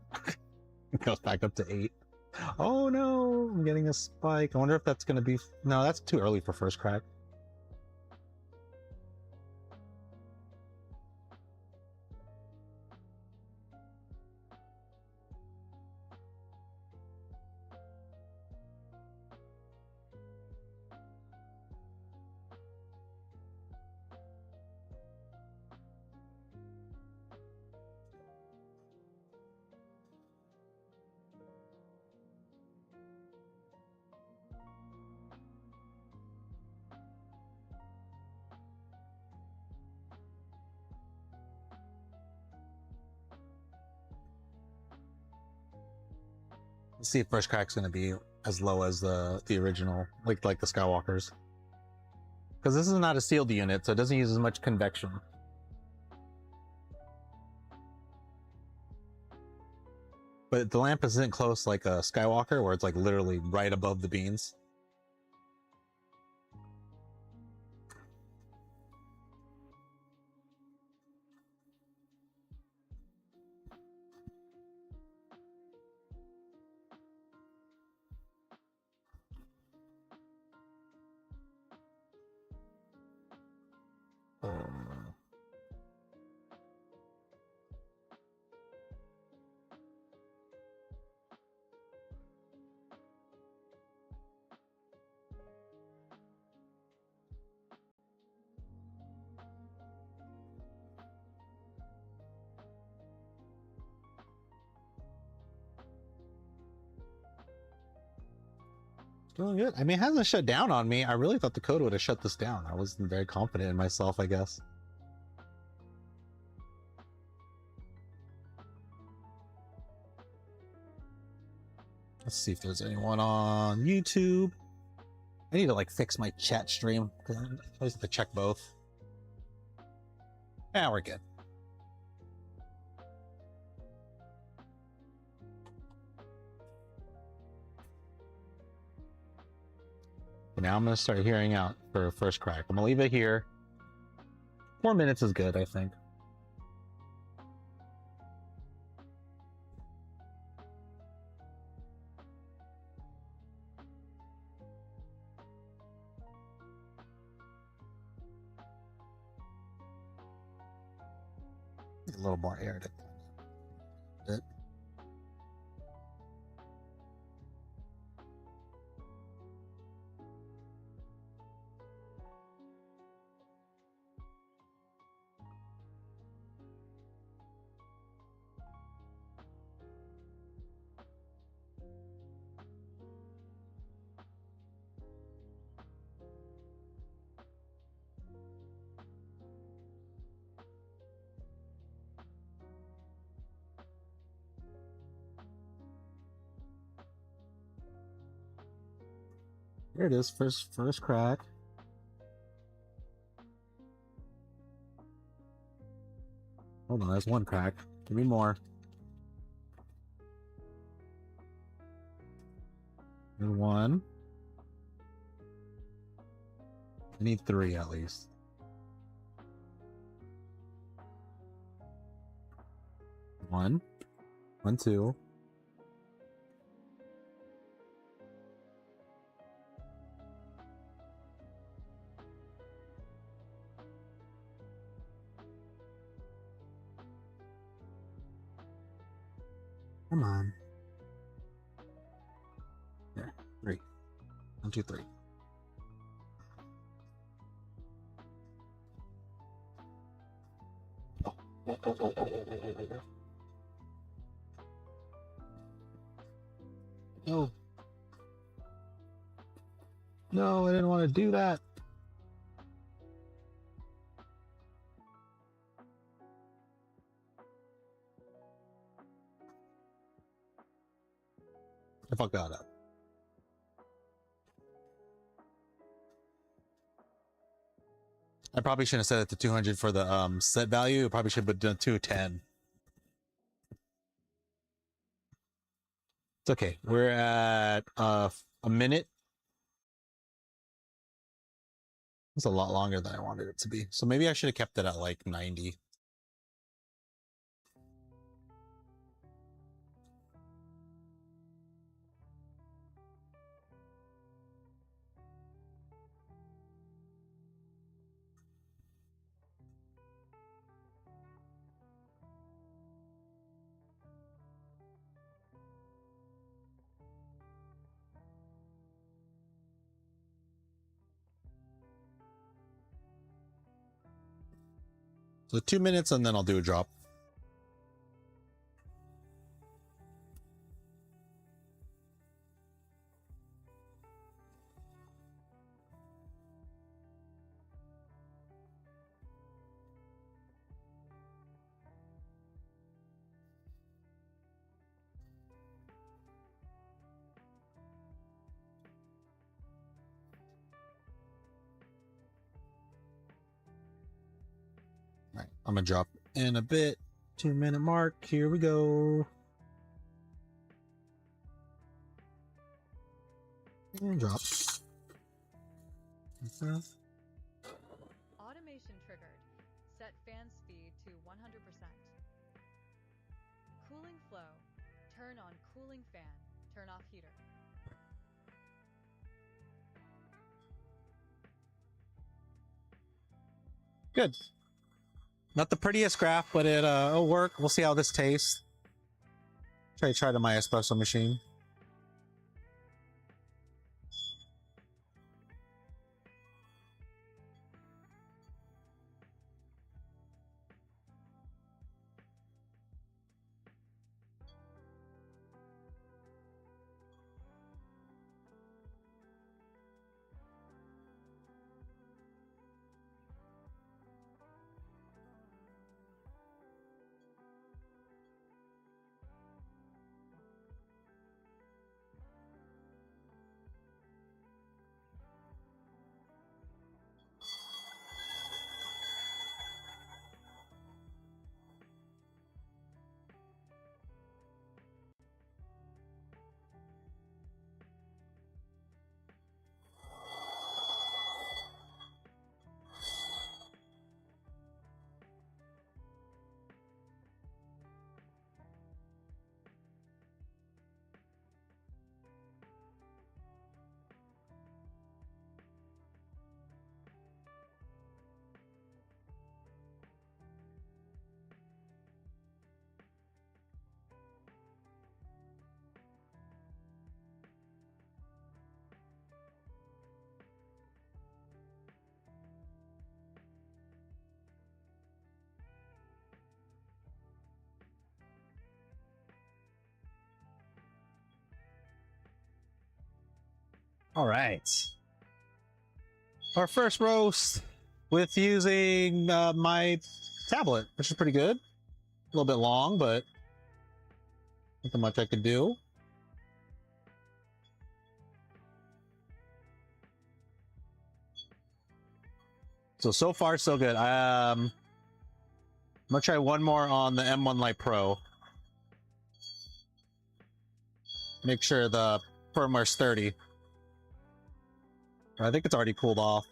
It goes back up to 8. Oh no, I'm getting a spike. I wonder if that's going to be... No, that's too early for first crack. Let's see if first crack's gonna be as low as the original, like the Skywalkers. Because this is not a sealed unit, so it doesn't use as much convection. But the lamp isn't close like a Skywalker, where it's like literally right above the beans. Doing good. I mean, it hasn't shut down on me. I really thought the code would have shut this down. I wasn't very confident in myself, I guess. Let's see if there's anyone on YouTube. I need to like fix my chat stream because I always have to check both. Yeah, we're good. Now I'm going to start hearing out for first crack. I'm going to leave it here. 4 minutes is good, I think. A little more air to it. Here it is, first crack. Hold on, there's one crack. Give me more. And one. I need 3 at least. One, 2. Come on. There, 3. 1, 2, 3. No. No, I didn't want to do that. I fucked that up. I probably shouldn't have set it to 200 for the set value. I probably should have done 210. It's okay. We're at a minute. It's a lot longer than I wanted it to be. So maybe I should have kept it at like 90. So 2 minutes and then I'll do a drop. I'm gonna drop in a bit. 2-minute mark. Here we go. And drop. Automation triggered. Set fan speed to 100%. Cooling flow. Turn on cooling fan. Turn off heater. Good. Not the prettiest graph, but it'll work. We'll see how this tastes. Try to my espresso machine. All right. Our first roast with using my tablet, which is pretty good. A little bit long, but nothing much I could do. So far, so good. I'm gonna try one more on the M1 Lite Pro. Make sure the firmware's sturdy. I think it's already cooled off.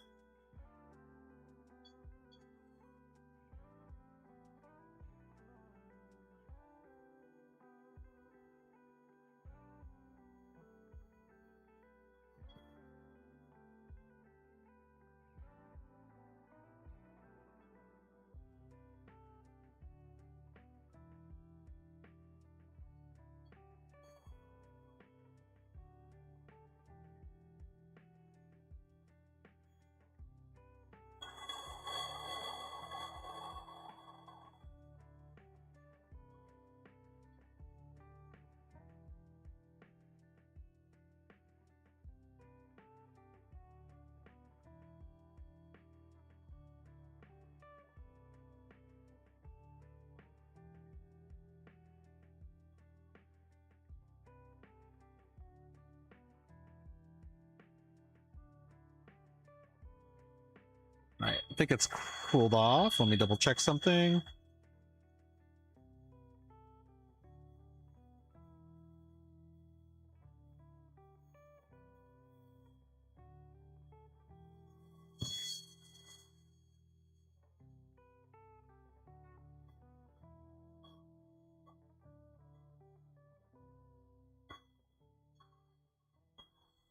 All right, I think it's cooled off. Let me double check something.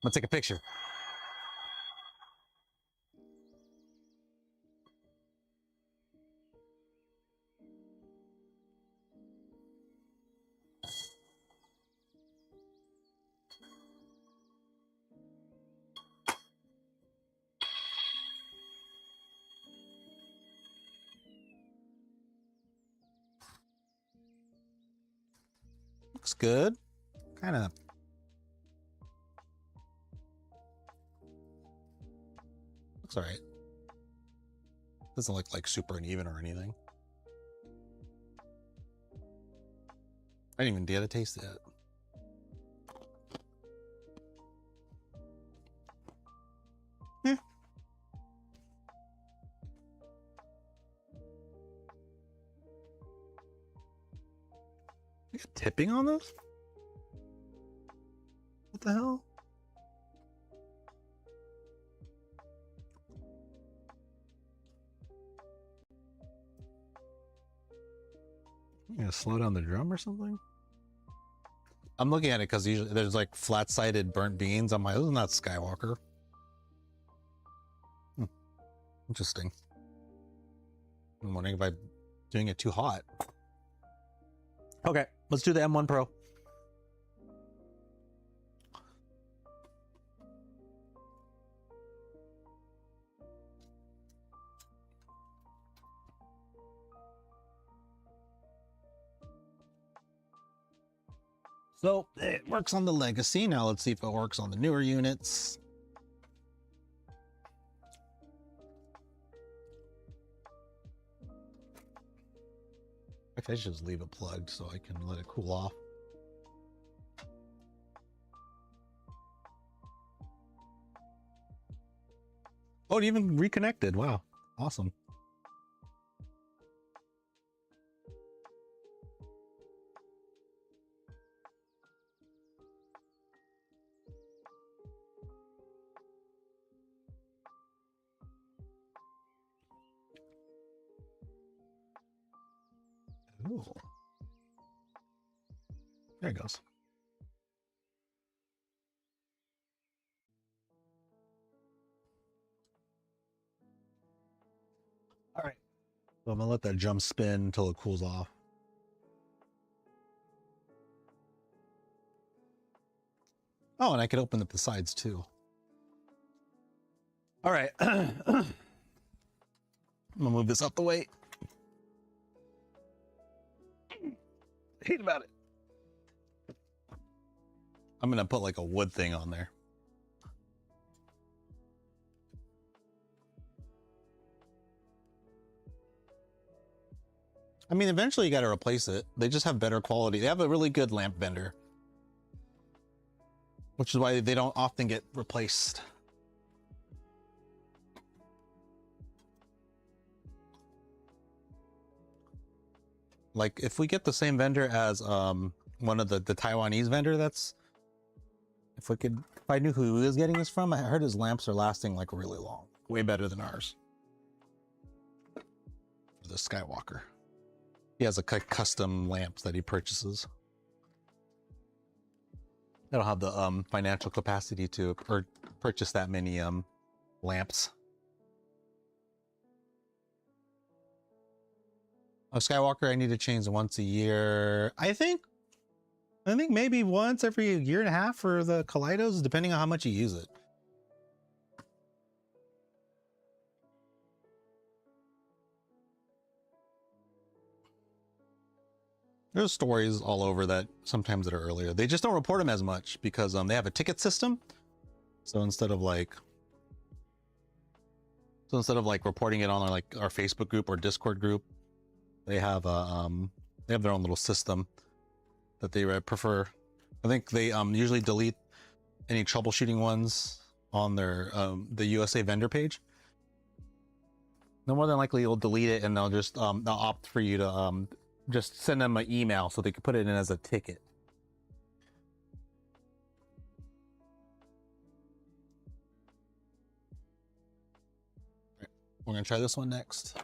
Let's take a picture. Looks good. Kind of. Looks all right. Doesn't look like super uneven or anything. I didn't even get a taste yet. tipping on this? What the hell? You gonna slow down the drum or something? I'm looking at it because usually there's like flat-sided burnt beans. I'm like, this is not Skywalker. Interesting. I'm wondering if I'm doing it too hot. Okay, let's do the M1 Pro. So it works on the Legacy. Now let's see if it works on the newer units. I should just leave it plugged so I can let it cool off. Oh, it even reconnected. Wow. Awesome. Ooh. There it goes. All right. So I'm gonna let that jump spin until it cools off. Oh, and I could open up the sides too. All right. I'm gonna move this out the way. I hate about it. I'm gonna put like a wood thing on there. I mean, eventually you got to replace it. They just have better quality. They have a really good lamp vendor, which is why they don't often get replaced. Like if we get the same vendor as one of the Taiwanese vendor, that's if I knew who he was getting this from, I heard his lamps are lasting like really long, way better than ours. The Skywalker. He has a custom lamps that he purchases. I don't have the financial capacity to purchase that many lamps. Oh, Skywalker, I need to change once a year. I think maybe once every year and a half for the Kaleidos, depending on how much you use it. There's stories all over that sometimes that are earlier. They just don't report them as much because they have a ticket system. So instead of like reporting it on our Facebook group or Discord group, they have their own little system that they prefer. I think they usually delete any troubleshooting ones on their the USA vendor page. No more than likely you'll delete it and they'll just they'll opt for you to just send them an email so they can put it in as a ticket. Right, we're gonna try this one next.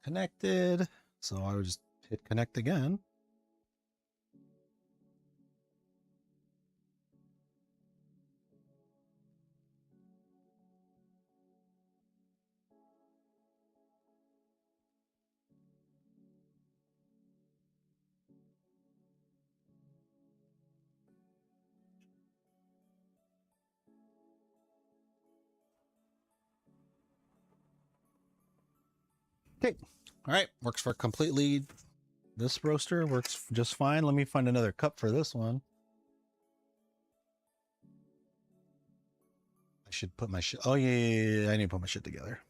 Connected, so I would just hit connect again. Okay, all right, works for completely. This roaster works just fine. Let me find another cup for this one. I should put my shit. Oh yeah, I need to put my shit together.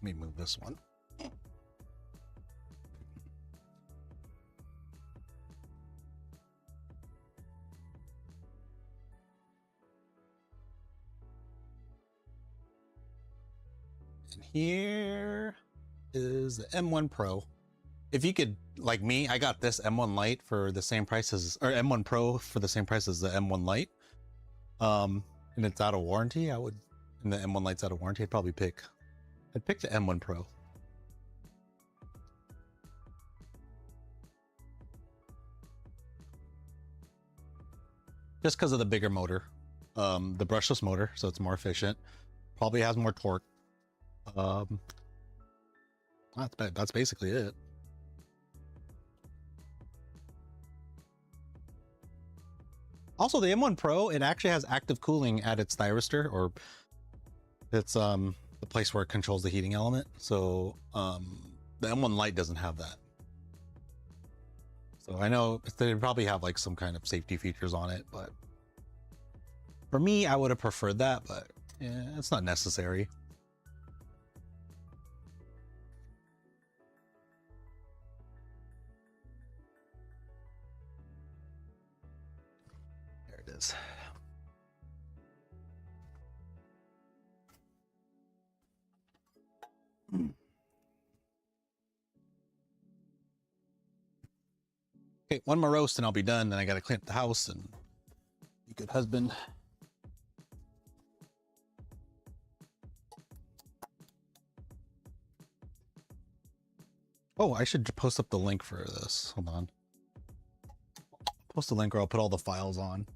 Let me move this one. And here is the M1 Pro. If you could, like me, I got this M1 Lite for the same price as, or M1 Pro for the same price as the M1 Lite. And it's out of warranty. And the M1 Lite's out of warranty. I'd pick the M1 Pro. Just because of the bigger motor, the brushless motor, so it's more efficient. Probably has more torque. That's basically it. Also, the M1 Pro, it actually has active cooling at its thyristor, or it's the place where it controls the heating element. So the M1 Lite doesn't have that. So I know they probably have like some kind of safety features on it, but for me, I would have preferred that, but yeah, it's not necessary. There it is. Okay, one more roast and I'll be done. Then I gotta clean up the house and be a good husband. Oh, I should post up the link for this. Hold on. Post a link or I'll put all the files on.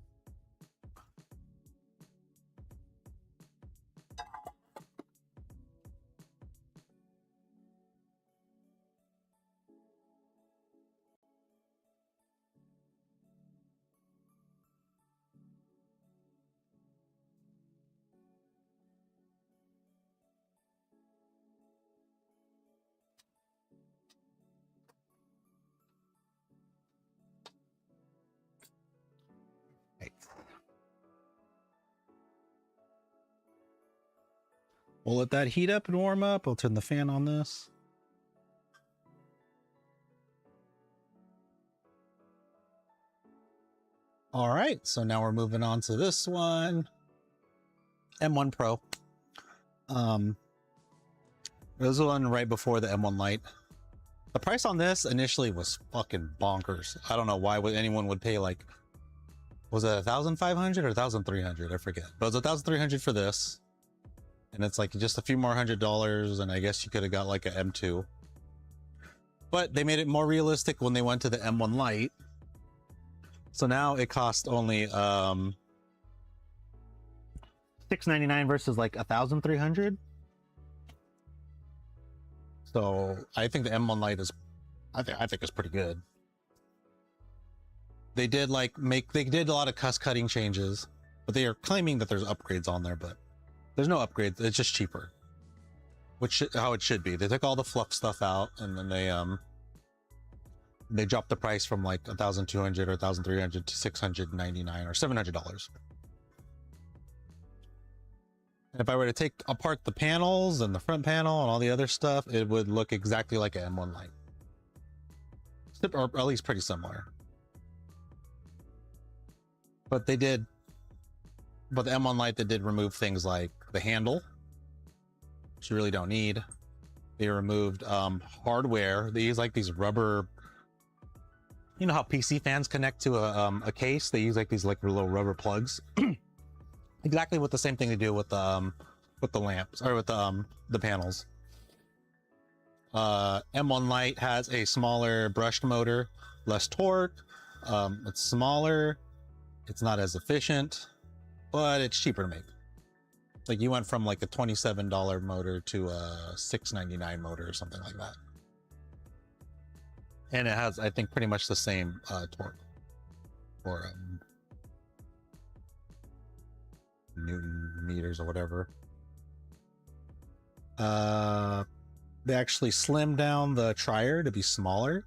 We'll let that heat up and warm up. I'll turn the fan on this. All right, so now we're moving on to this one. M1 Pro. This one right before the M1 Lite. The price on this initially was fucking bonkers. I don't know why anyone would pay like, was it 1,500 or 1,300? I forget. But it was 1,300 for this. And it's like just a few more $100, and I guess you could have got like a M2. But they made it more realistic when they went to the M1 Lite. So now it costs only $699 versus like 1,300. So I think the M1 Lite is, I think it's pretty good. They did like they did a lot of cutting changes, but they are claiming that there's upgrades on there, but there's no upgrades. It's just cheaper, which how it should be. They took all the fluff stuff out, and then they dropped the price from like 1,200 or 1,300 to $699 or $700. And if I were to take apart the panels and the front panel and all the other stuff, it would look exactly like an M1 Lite, or at least pretty similar. But the M1 Lite, they did remove things like the handle, which you really don't need. They removed hardware. They use like these rubber, you know how PC fans connect to a case? They use like these like little rubber plugs. Exactly what the same thing they do with the lamps, or with the panels. M1 Lite has a smaller brushed motor, less torque. It's smaller. It's not as efficient, but it's cheaper to make. Like you went from like a $27 motor to a $699 motor or something like that. And it has, I think, pretty much the same torque, or Newton meters or whatever. They actually slimmed down the trier to be smaller.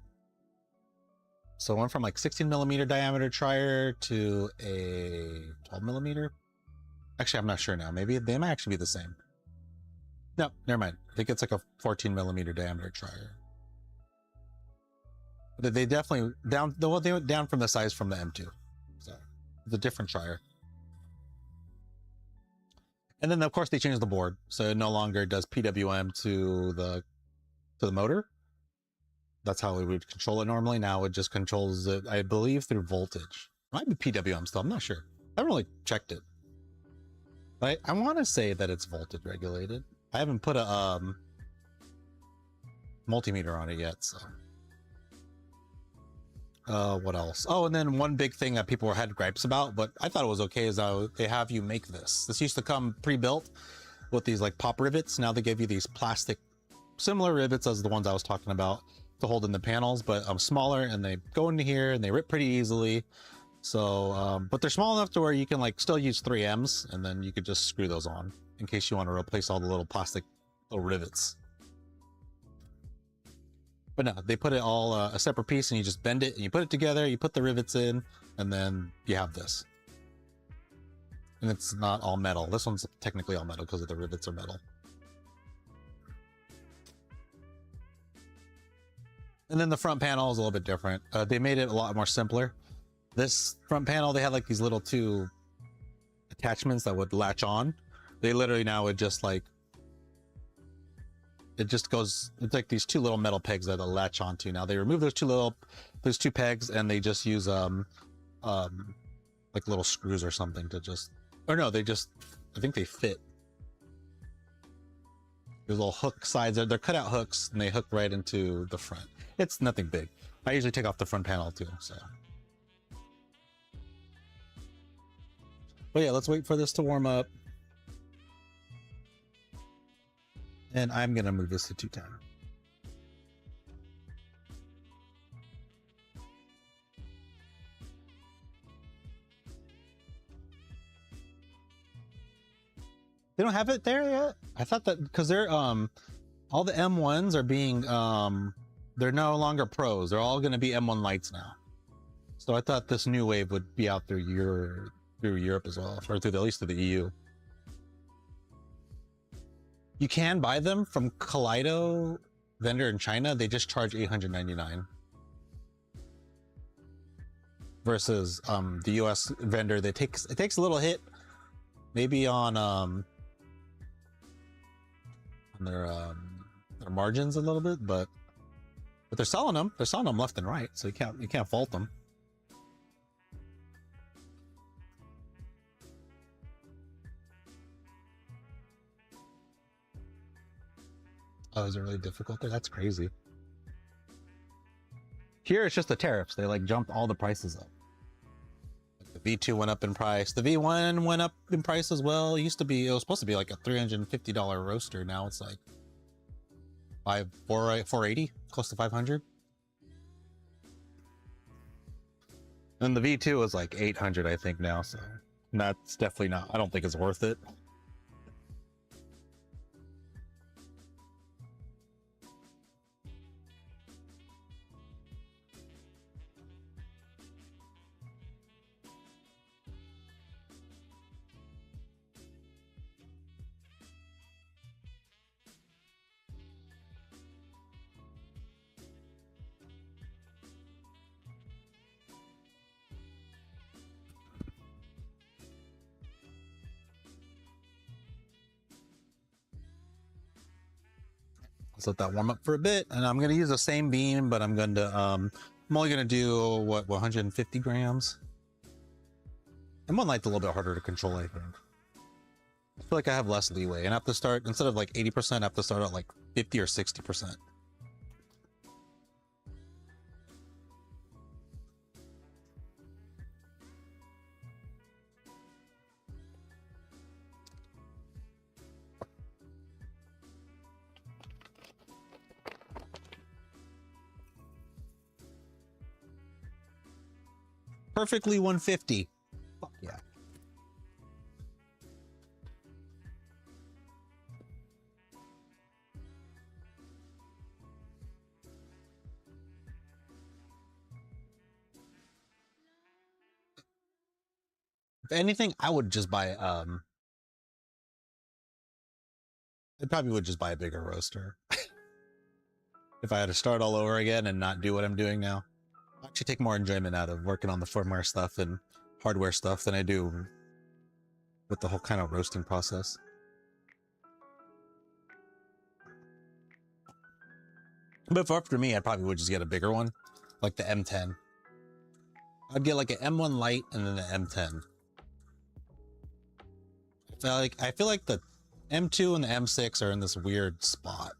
So it went from like 16mm diameter trier to a 12mm. Actually, I'm not sure now. Maybe they might actually be the same. No, never mind. I think it's like a 14 millimeter diameter trier. But they definitely down. Well, they went down from the size from the M2, so it's a different trier. And then of course they changed the board, so it no longer does PWM to the motor. That's how we would control it normally. Now it just controls it, I believe, through voltage. Might be PWM still. I'm not sure. I haven't really checked it. But I want to say that it's voltage regulated. I haven't put a multimeter on it yet, so. What else? Oh, and then one big thing that people had gripes about, but I thought it was okay, is they have you make this. This used to come pre-built with these like pop rivets. Now they give you these plastic, similar rivets as the ones I was talking about to hold in the panels, but smaller, and they go into here and they rip pretty easily. So, but they're small enough to where you can like still use 3Ms, and then you could just screw those on in case you want to replace all the little plastic little rivets. But no, they put it all a separate piece, and you just bend it and you put it together, you put the rivets in, and then you have this. And it's not all metal. This one's technically all metal because of the rivets are metal. And then the front panel is a little bit different. They made it a lot more simpler. This front panel, they had like these little two attachments that would latch on. They literally now would just like, it just goes, it's like these two little metal pegs that they'll latch onto. Now they remove those two pegs, and they just use like little screws or something to just, or no, they just, I think they fit. There's little hook sides, they're cut out hooks, and they hook right into the front. It's nothing big. I usually take off the front panel too, so. But yeah, let's wait for this to warm up. And I'm gonna move this to 210. They don't have it there yet? I thought that because they're all the M1s are being they're no longer pros. They're all gonna be M1 lights now. So I thought this new wave would be out through Europe as well, or through at least to the EU. You can buy them from Kaleido vendor in China. They just charge $899 versus the US vendor. It takes a little hit, maybe on their margins a little bit, but they're selling them. They're selling them left and right, so you can't fault them. Oh, is it really difficult there? That's crazy. Here it's just the tariffs. They like jumped all the prices up. The V2 went up in price. The V1 went up in price as well. It was supposed to be like a $350 roaster. Now it's like 480, close to 500. And the V2 was like 800, I think now. So that's definitely not, I don't think it's worth it. Let's let that warm up for a bit, and I'm going to use the same beam, but I'm going to I'm only going to do what, 150 grams. And one light's a little bit harder to control, I think. I feel like I have less leeway, and I have to start, instead of like 80%, I have to start at like 50 or 60%. Perfectly 150. Fuck yeah. If anything, I would just buy I probably would just buy a bigger roaster. If I had to start all over again and not do what I'm doing now. I actually take more enjoyment out of working on the firmware stuff and hardware stuff than I do with the whole kind of roasting process. But for up to me, I probably would just get a bigger one, like the M10. I'd get like an M1 Lite and then the M10. I feel like the M2 and the M6 are in this weird spot.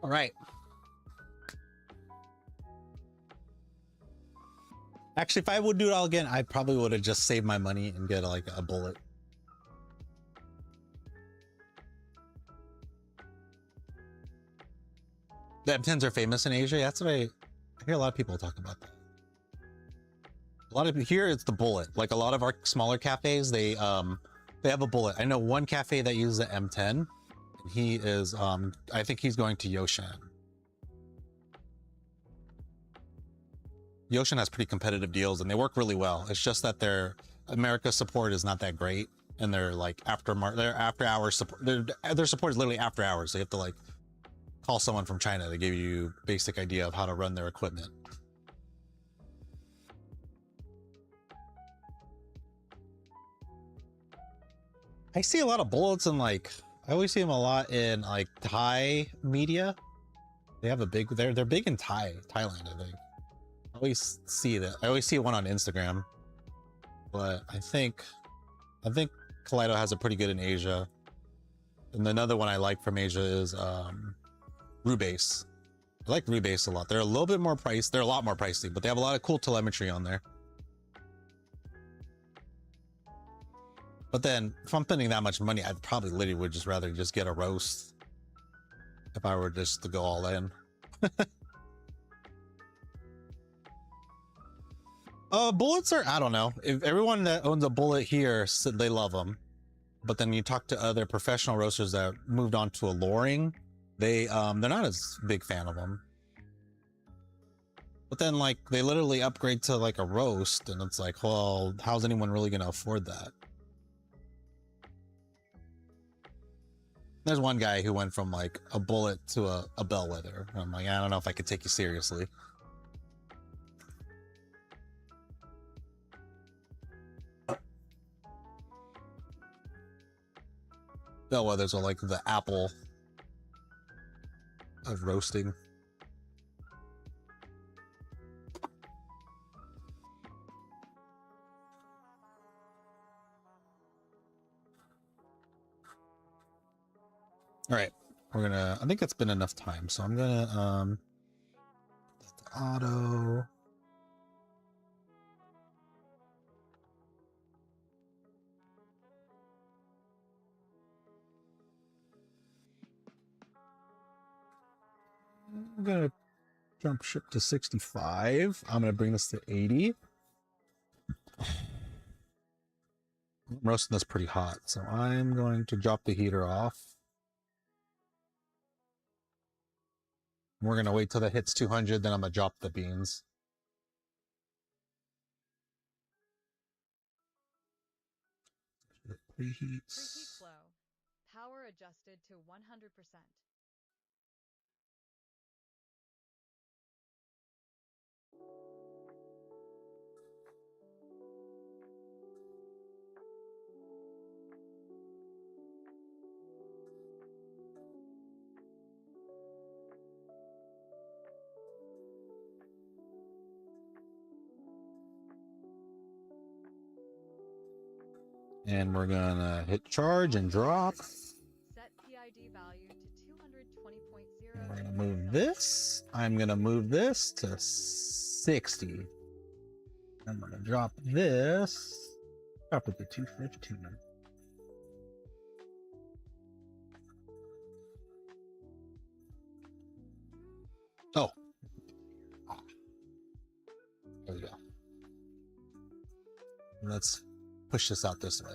All right. Actually, if I would do it all again, I probably would have just saved my money and get like a bullet. The M10s are famous in Asia. That's what I hear a lot of people talk about that. A lot of here, it's the bullet. Like a lot of our smaller cafes, they have a bullet. I know one cafe that uses the M10. He is, I think he's going to Yoshan. Yoshan has pretty competitive deals and they work really well. It's just that their America support is not that great. And they're like their after hours support, their support is literally after hours. So you have to like call someone from China to give you a basic idea of how to run their equipment. I see a lot of bullets in like, I always see them a lot in like Thai media. They have a big, they're big in Thailand, I think. I always see that. I always see one on Instagram, but I think Kaleido has a pretty good in Asia. And another one I like from Asia is Rubase. I like Rubase a lot. They're a little bit more priced. They're a lot more pricey, but they have a lot of cool telemetry on there. But then if I'm spending that much money, I'd probably literally would just rather just get a roast if I were just to go all in. Bullets are, I don't know. If everyone that owns a bullet here said they love them, but then you talk to other professional roasters that moved on to a Loring, they're not as big fan of them. But then like they literally upgrade to like a roast, and it's like, well, how's anyone really gonna afford that? There's one guy who went from like a bullet to a bellwether. I'm like, I don't know if I could take you seriously. Bellwethers are like the Apple of roasting. All right, we're gonna, I think it's been enough time, so I'm gonna auto. I'm gonna jump ship to 65. I'm gonna bring this to 80. I'm roasting this pretty hot, so I'm going to drop the heater off. We're gonna wait till that hits 200, then I'm gonna drop the beans. Preheat flow. Power adjusted to 100%. And we're gonna hit charge and drop. Set PID value to 220.0. We're gonna move this. I'm gonna move this to 60. I'm gonna drop this. Drop it to 215. Let's push this out this way.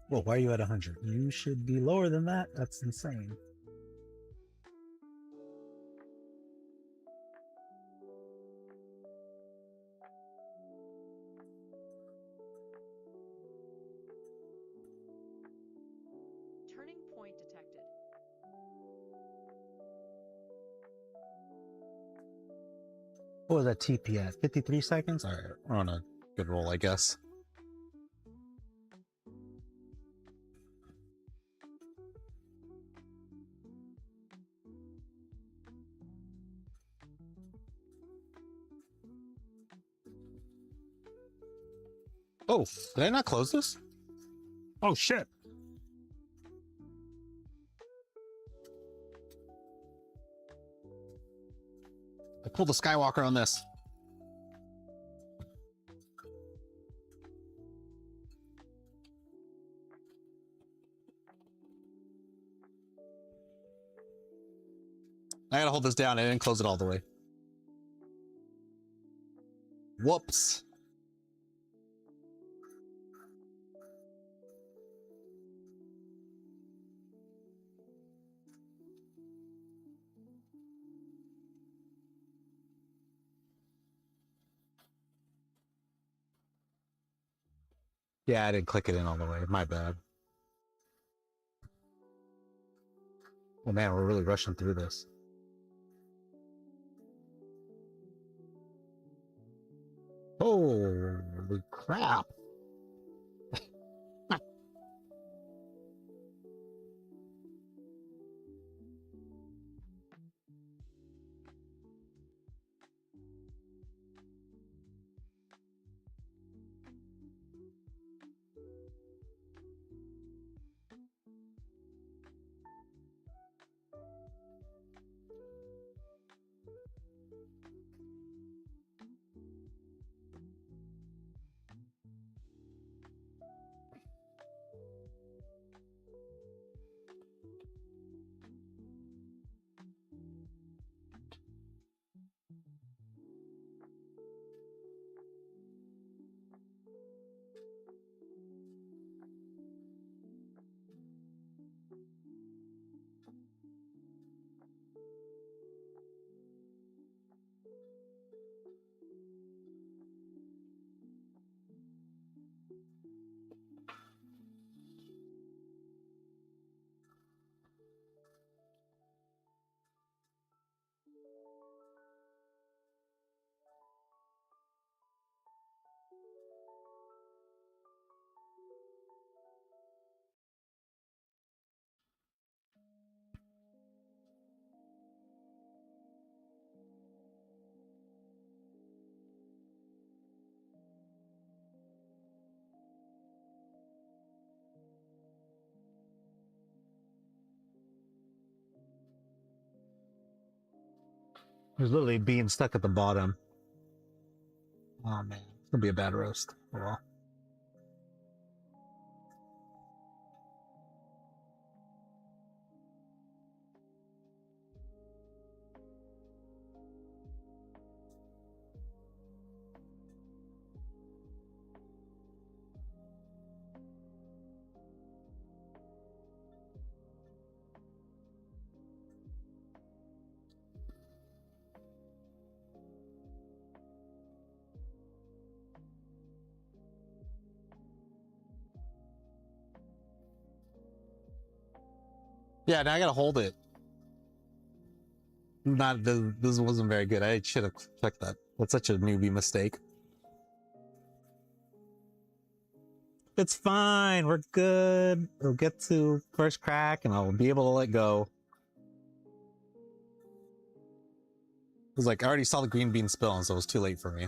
Well, why are you at 100? You should be lower than that. That's insane. Turning point detected. What was that TP at? 53 seconds? All right, we're on a good roll, I guess. Oh, did I not close this? Oh, shit. I pulled the Skywalker on this. I gotta hold this down. I didn't close it all the way. Whoops. Yeah, I didn't click it in all the way. My bad. Oh man, we're really rushing through this. Holy crap. There's literally being stuck at the bottom. Oh man, it's gonna be a bad roast. Oh, well. Yeah, now I gotta hold it. Not this wasn't very good. I should have checked that. That's such a newbie mistake. It's fine. We're good. We'll get to first crack and I'll be able to let go. It was like I already saw the green bean spill, and so it was too late for me.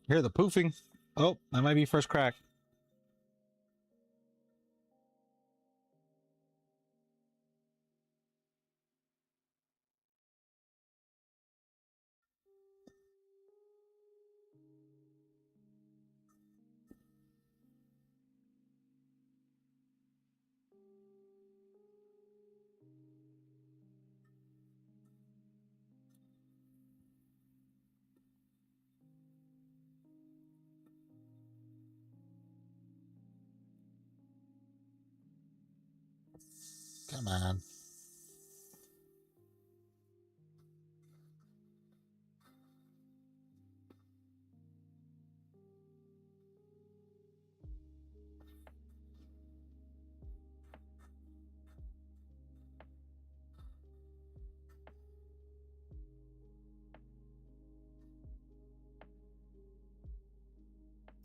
Hear the poofing. Oh, that might be first crack. Come on.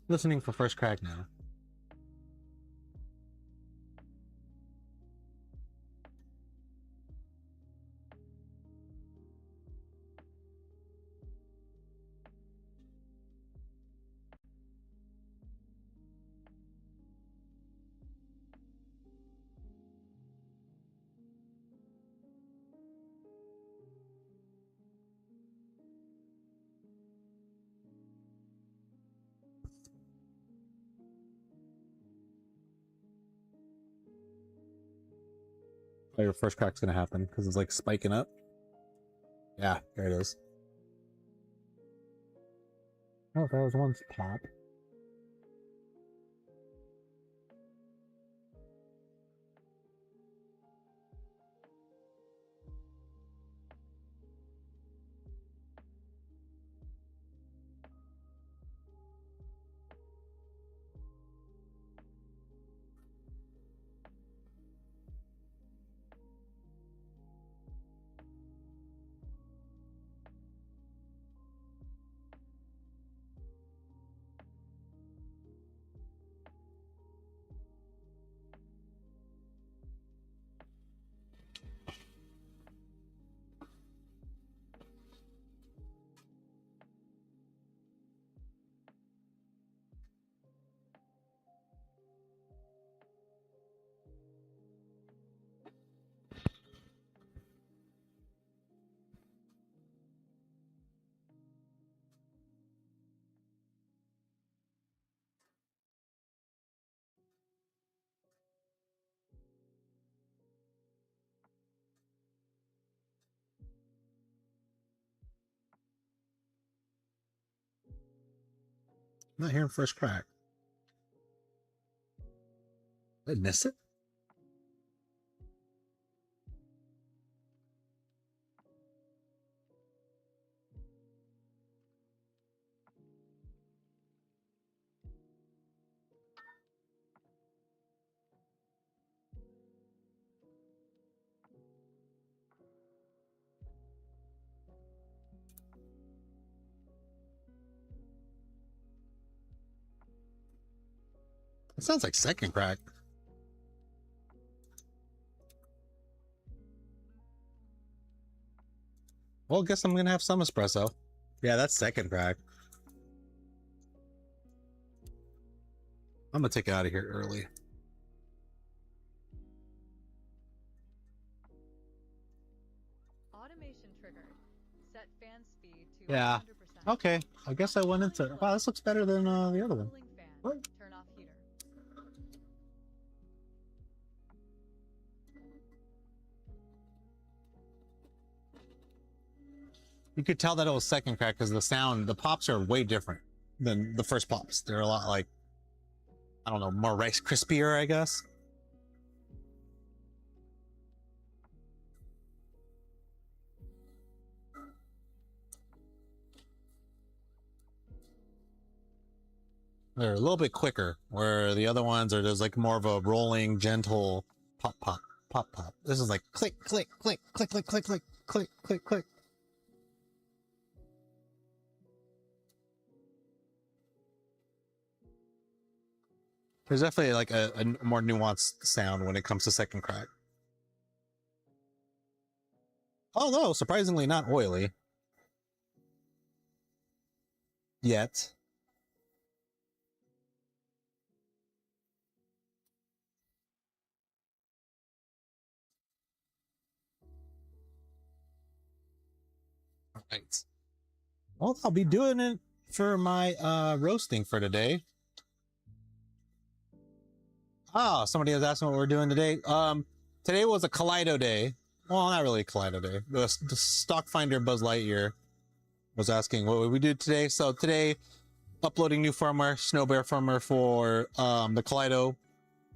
Listening for first crack now. Oh, your first crack's gonna happen because it's like spiking up. Yeah, there it is. Oh, that was one pop. I'm not hearing first crack. Did I miss it? It sounds like second crack. Well, guess I'm gonna have some espresso. Yeah, that's second crack. I'm gonna take it out of here early. Automation triggered. Set fan speed to Yeah. 100%. Okay. I guess I went into. Wow, this looks better than the other one. Cooling fan. What? Turn off heater. You could tell that it was second crack because the sound, the pops are way different than the first pops. They're a lot like, I don't know, more Rice Krispier, I guess. They're a little bit quicker, where the other ones are just like more of a rolling, gentle pop, pop, pop, pop. This is like click, click, click, click, click, click, click, click, click, click. There's definitely like a more nuanced sound when it comes to second crack. Although surprisingly not oily. Yet. Right. Well, I'll be doing it for my roasting for today. Oh, somebody was asking what we're doing today. Today was a Kaleido day. Well, not really a Kaleido day. The stock finder Buzz Lightyear was asking what would we do today. So today, uploading new firmware, Snow Bear firmware for the Kaleido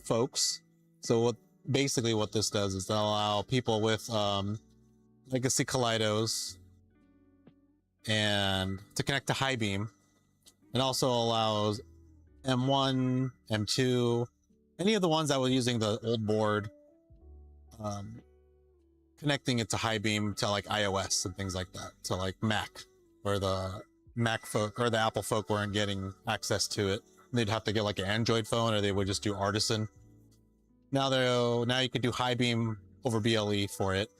folks. So what basically what this does is allow people with legacy Kaleidos and to connect to HiBean. It also allows M1, M2, any of the ones that were using the old board, connecting it to HiBean to like iOS and things like that, to like Mac, where the Mac folk or the Apple folk weren't getting access to it. They'd have to get like an Android phone, or they would just do Artisan. Now you can do HiBean over BLE for it.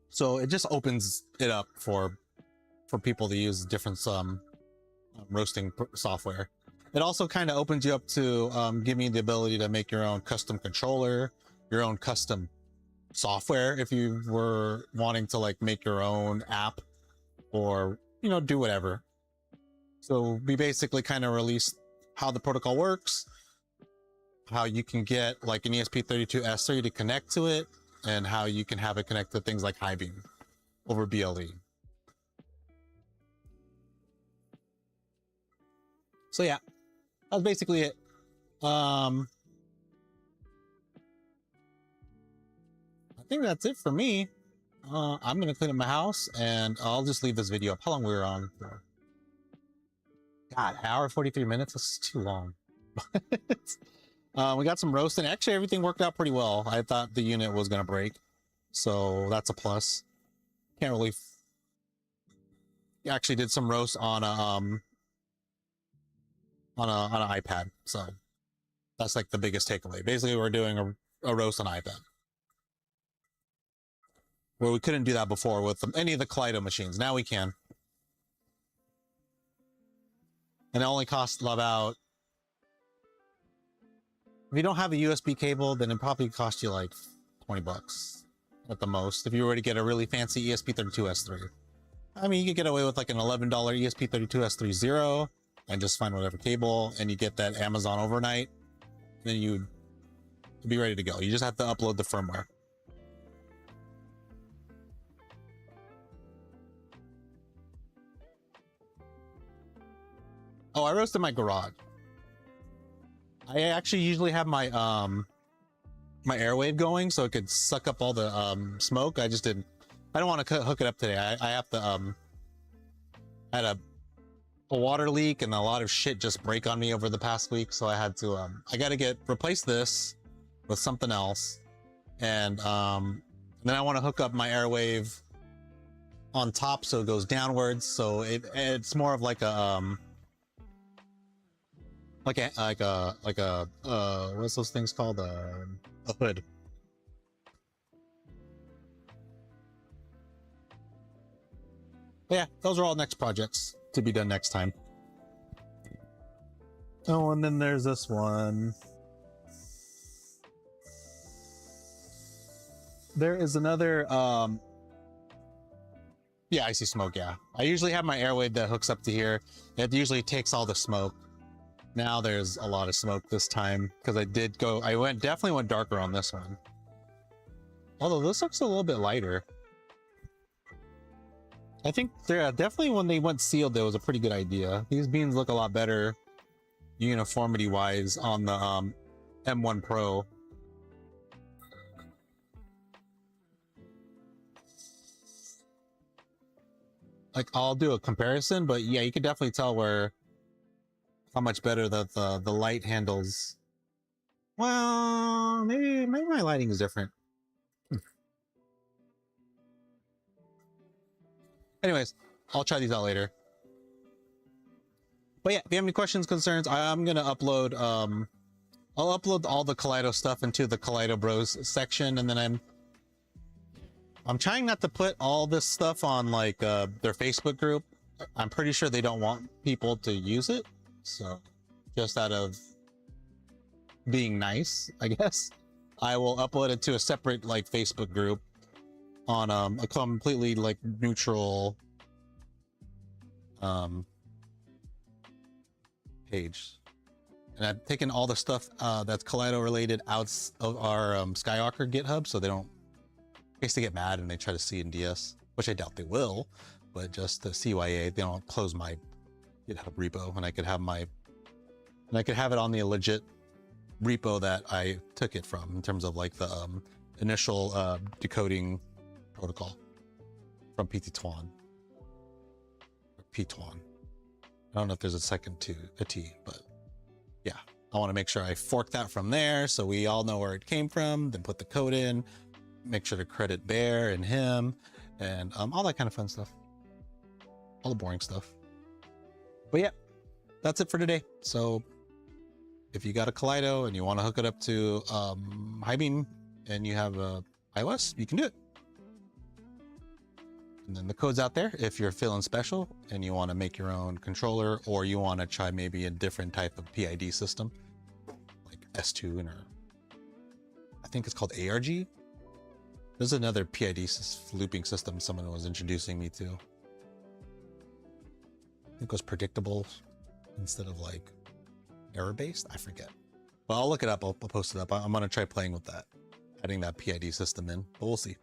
So it just opens it up for people to use different roasting software. It also kind of opens you up to give me the ability to make your own custom controller, your own custom software if you were wanting to like make your own app or, you know, do whatever. So we basically kind of released how the protocol works, how you can get like an ESP32S3 to connect to it, and how you can have it connect to things like HiBean over BLE. So yeah, that's basically it. I think that's it for me. I'm gonna clean up my house and I'll just leave this video up. How long we were on for? God, hour 43 minutes. That's too long. We got some roasting. Actually, everything worked out pretty well. I thought the unit was gonna break, so that's a plus. Can't really. Actually, did some roast on a on an iPad, so that's like the biggest takeaway. Basically, we're doing a roast on iPad, where we couldn't do that before with any of the Kaleido machines. Now we can, and it only costs about. If you don't have a USB cable, then it probably costs you like $20 at the most. If you were to get a really fancy ESP32S3, I mean, you could get away with like an $11 ESP32S3 Zero. And just find whatever cable, and you get that Amazon overnight, then you'd be ready to go. You just have to upload the firmware. Oh, I roast in my garage. I actually usually have my my Airwave going so it could suck up all the smoke. I just didn't. I don't want to hook it up today. I have to I had a water leak and a lot of shit just break on me over the past week, so I had to I got to replace this with something else, and then I want to hook up my Airwave on top so it goes downwards, so it's more of like a what's those things called, a hood. But yeah, those are all next projects to be done next time. Oh, and then there's this one. There is another yeah, I see smoke. Yeah, I usually have my Airwave that hooks up to here. It usually takes all the smoke. Now there's a lot of smoke this time because I definitely went darker on this one, although this looks a little bit lighter. I think definitely when they went sealed, that was a pretty good idea. These beans look a lot better uniformity wise on the M1 Pro. Like, I'll do a comparison, but yeah, you can definitely tell how much better the light handles. Well, maybe my lighting is different. Anyways, I'll try these out later. But yeah, if you have any questions, concerns, I'm gonna upload I'll upload all the Kaleido stuff into the Kaleido Bros section, and then I'm trying not to put all this stuff on like their Facebook group. I'm pretty sure they don't want people to use it, so just out of being nice, I guess, I will upload it to a separate like Facebook group on a completely like neutral page. And I've taken all the stuff that's Kaleido related out of our Skywalker GitHub, so they don't, in case they get mad and they try to see in DS, which I doubt they will, but just the CYA, they don't close my GitHub repo, and I could have it on the legit repo that I took it from in terms of like the initial decoding protocol from PT1. P1. I don't know if there's a second to a T, but yeah, I want to make sure I fork that from there so we all know where it came from, then put the code in, make sure to credit Bear and him, and all that kind of fun stuff. All the boring stuff. But yeah, that's it for today. So if you got a Kaleido and you want to hook it up to HiBean and you have a iOS, you can do it. And then the code's out there if you're feeling special and you want to make your own controller, or you want to try maybe a different type of PID system like S2 or I think it's called ARG. There's another PID looping system someone was introducing me to. I think it was predictable instead of like error based. I forget. Well, I'll look it up. I'll post it up. I'm going to try playing with that, adding that PID system in, but we'll see.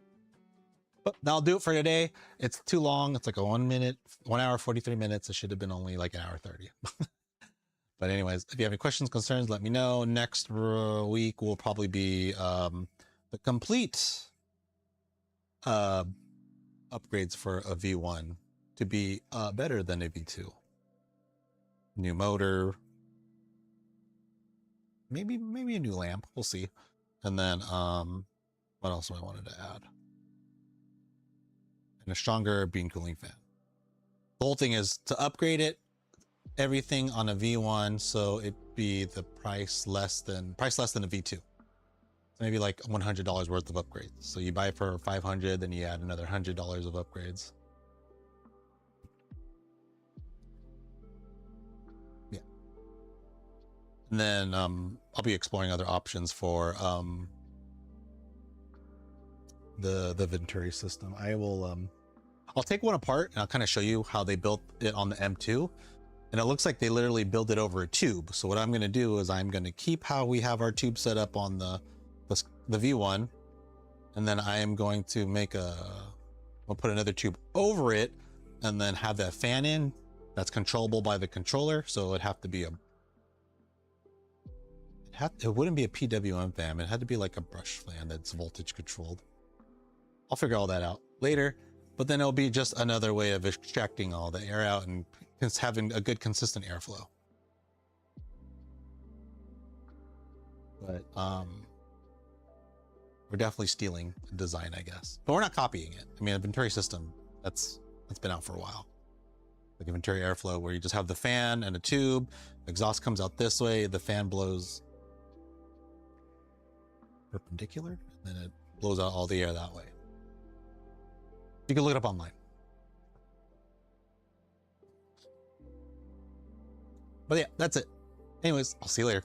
But that'll do it for today. It's too long. It's like a 1 hour, 43 minutes. It should have been only like an hour 30. But anyways, if you have any questions, concerns, let me know. Next week will probably be the complete upgrades for a V1 to be better than a V2. New motor, maybe a new lamp. We'll see. And then what else do I wanted to add? And a stronger bean cooling fan. The whole thing is to upgrade it, everything on a V1, so it be the price less than a V2. So maybe like $100 worth of upgrades. So you buy it for $500, then you add another $100 of upgrades. Yeah. And then I'll be exploring other options for the Venturi system. I'll take one apart and I'll kind of show you how they built it on the M2, and it looks like they literally built it over a tube. So what I'm going to do is I'm going to keep how we have our tube set up on the V1, and then I am going to I'll put another tube over it and then have that fan in that's controllable by the controller. So it'd have to be it wouldn't be a PWM fan. It had to be like a brush fan that's voltage controlled. I'll figure all that out later, but then it'll be just another way of extracting all the air out and having a good consistent airflow. But we're definitely stealing the design, I guess, but we're not copying it. I mean, a Venturi system that's been out for a while, like a Venturi airflow where you just have the fan and a tube, exhaust comes out this way, the fan blows perpendicular, and then it blows out all the air that way. You can look it up online. But yeah, that's it. Anyways, I'll see you later.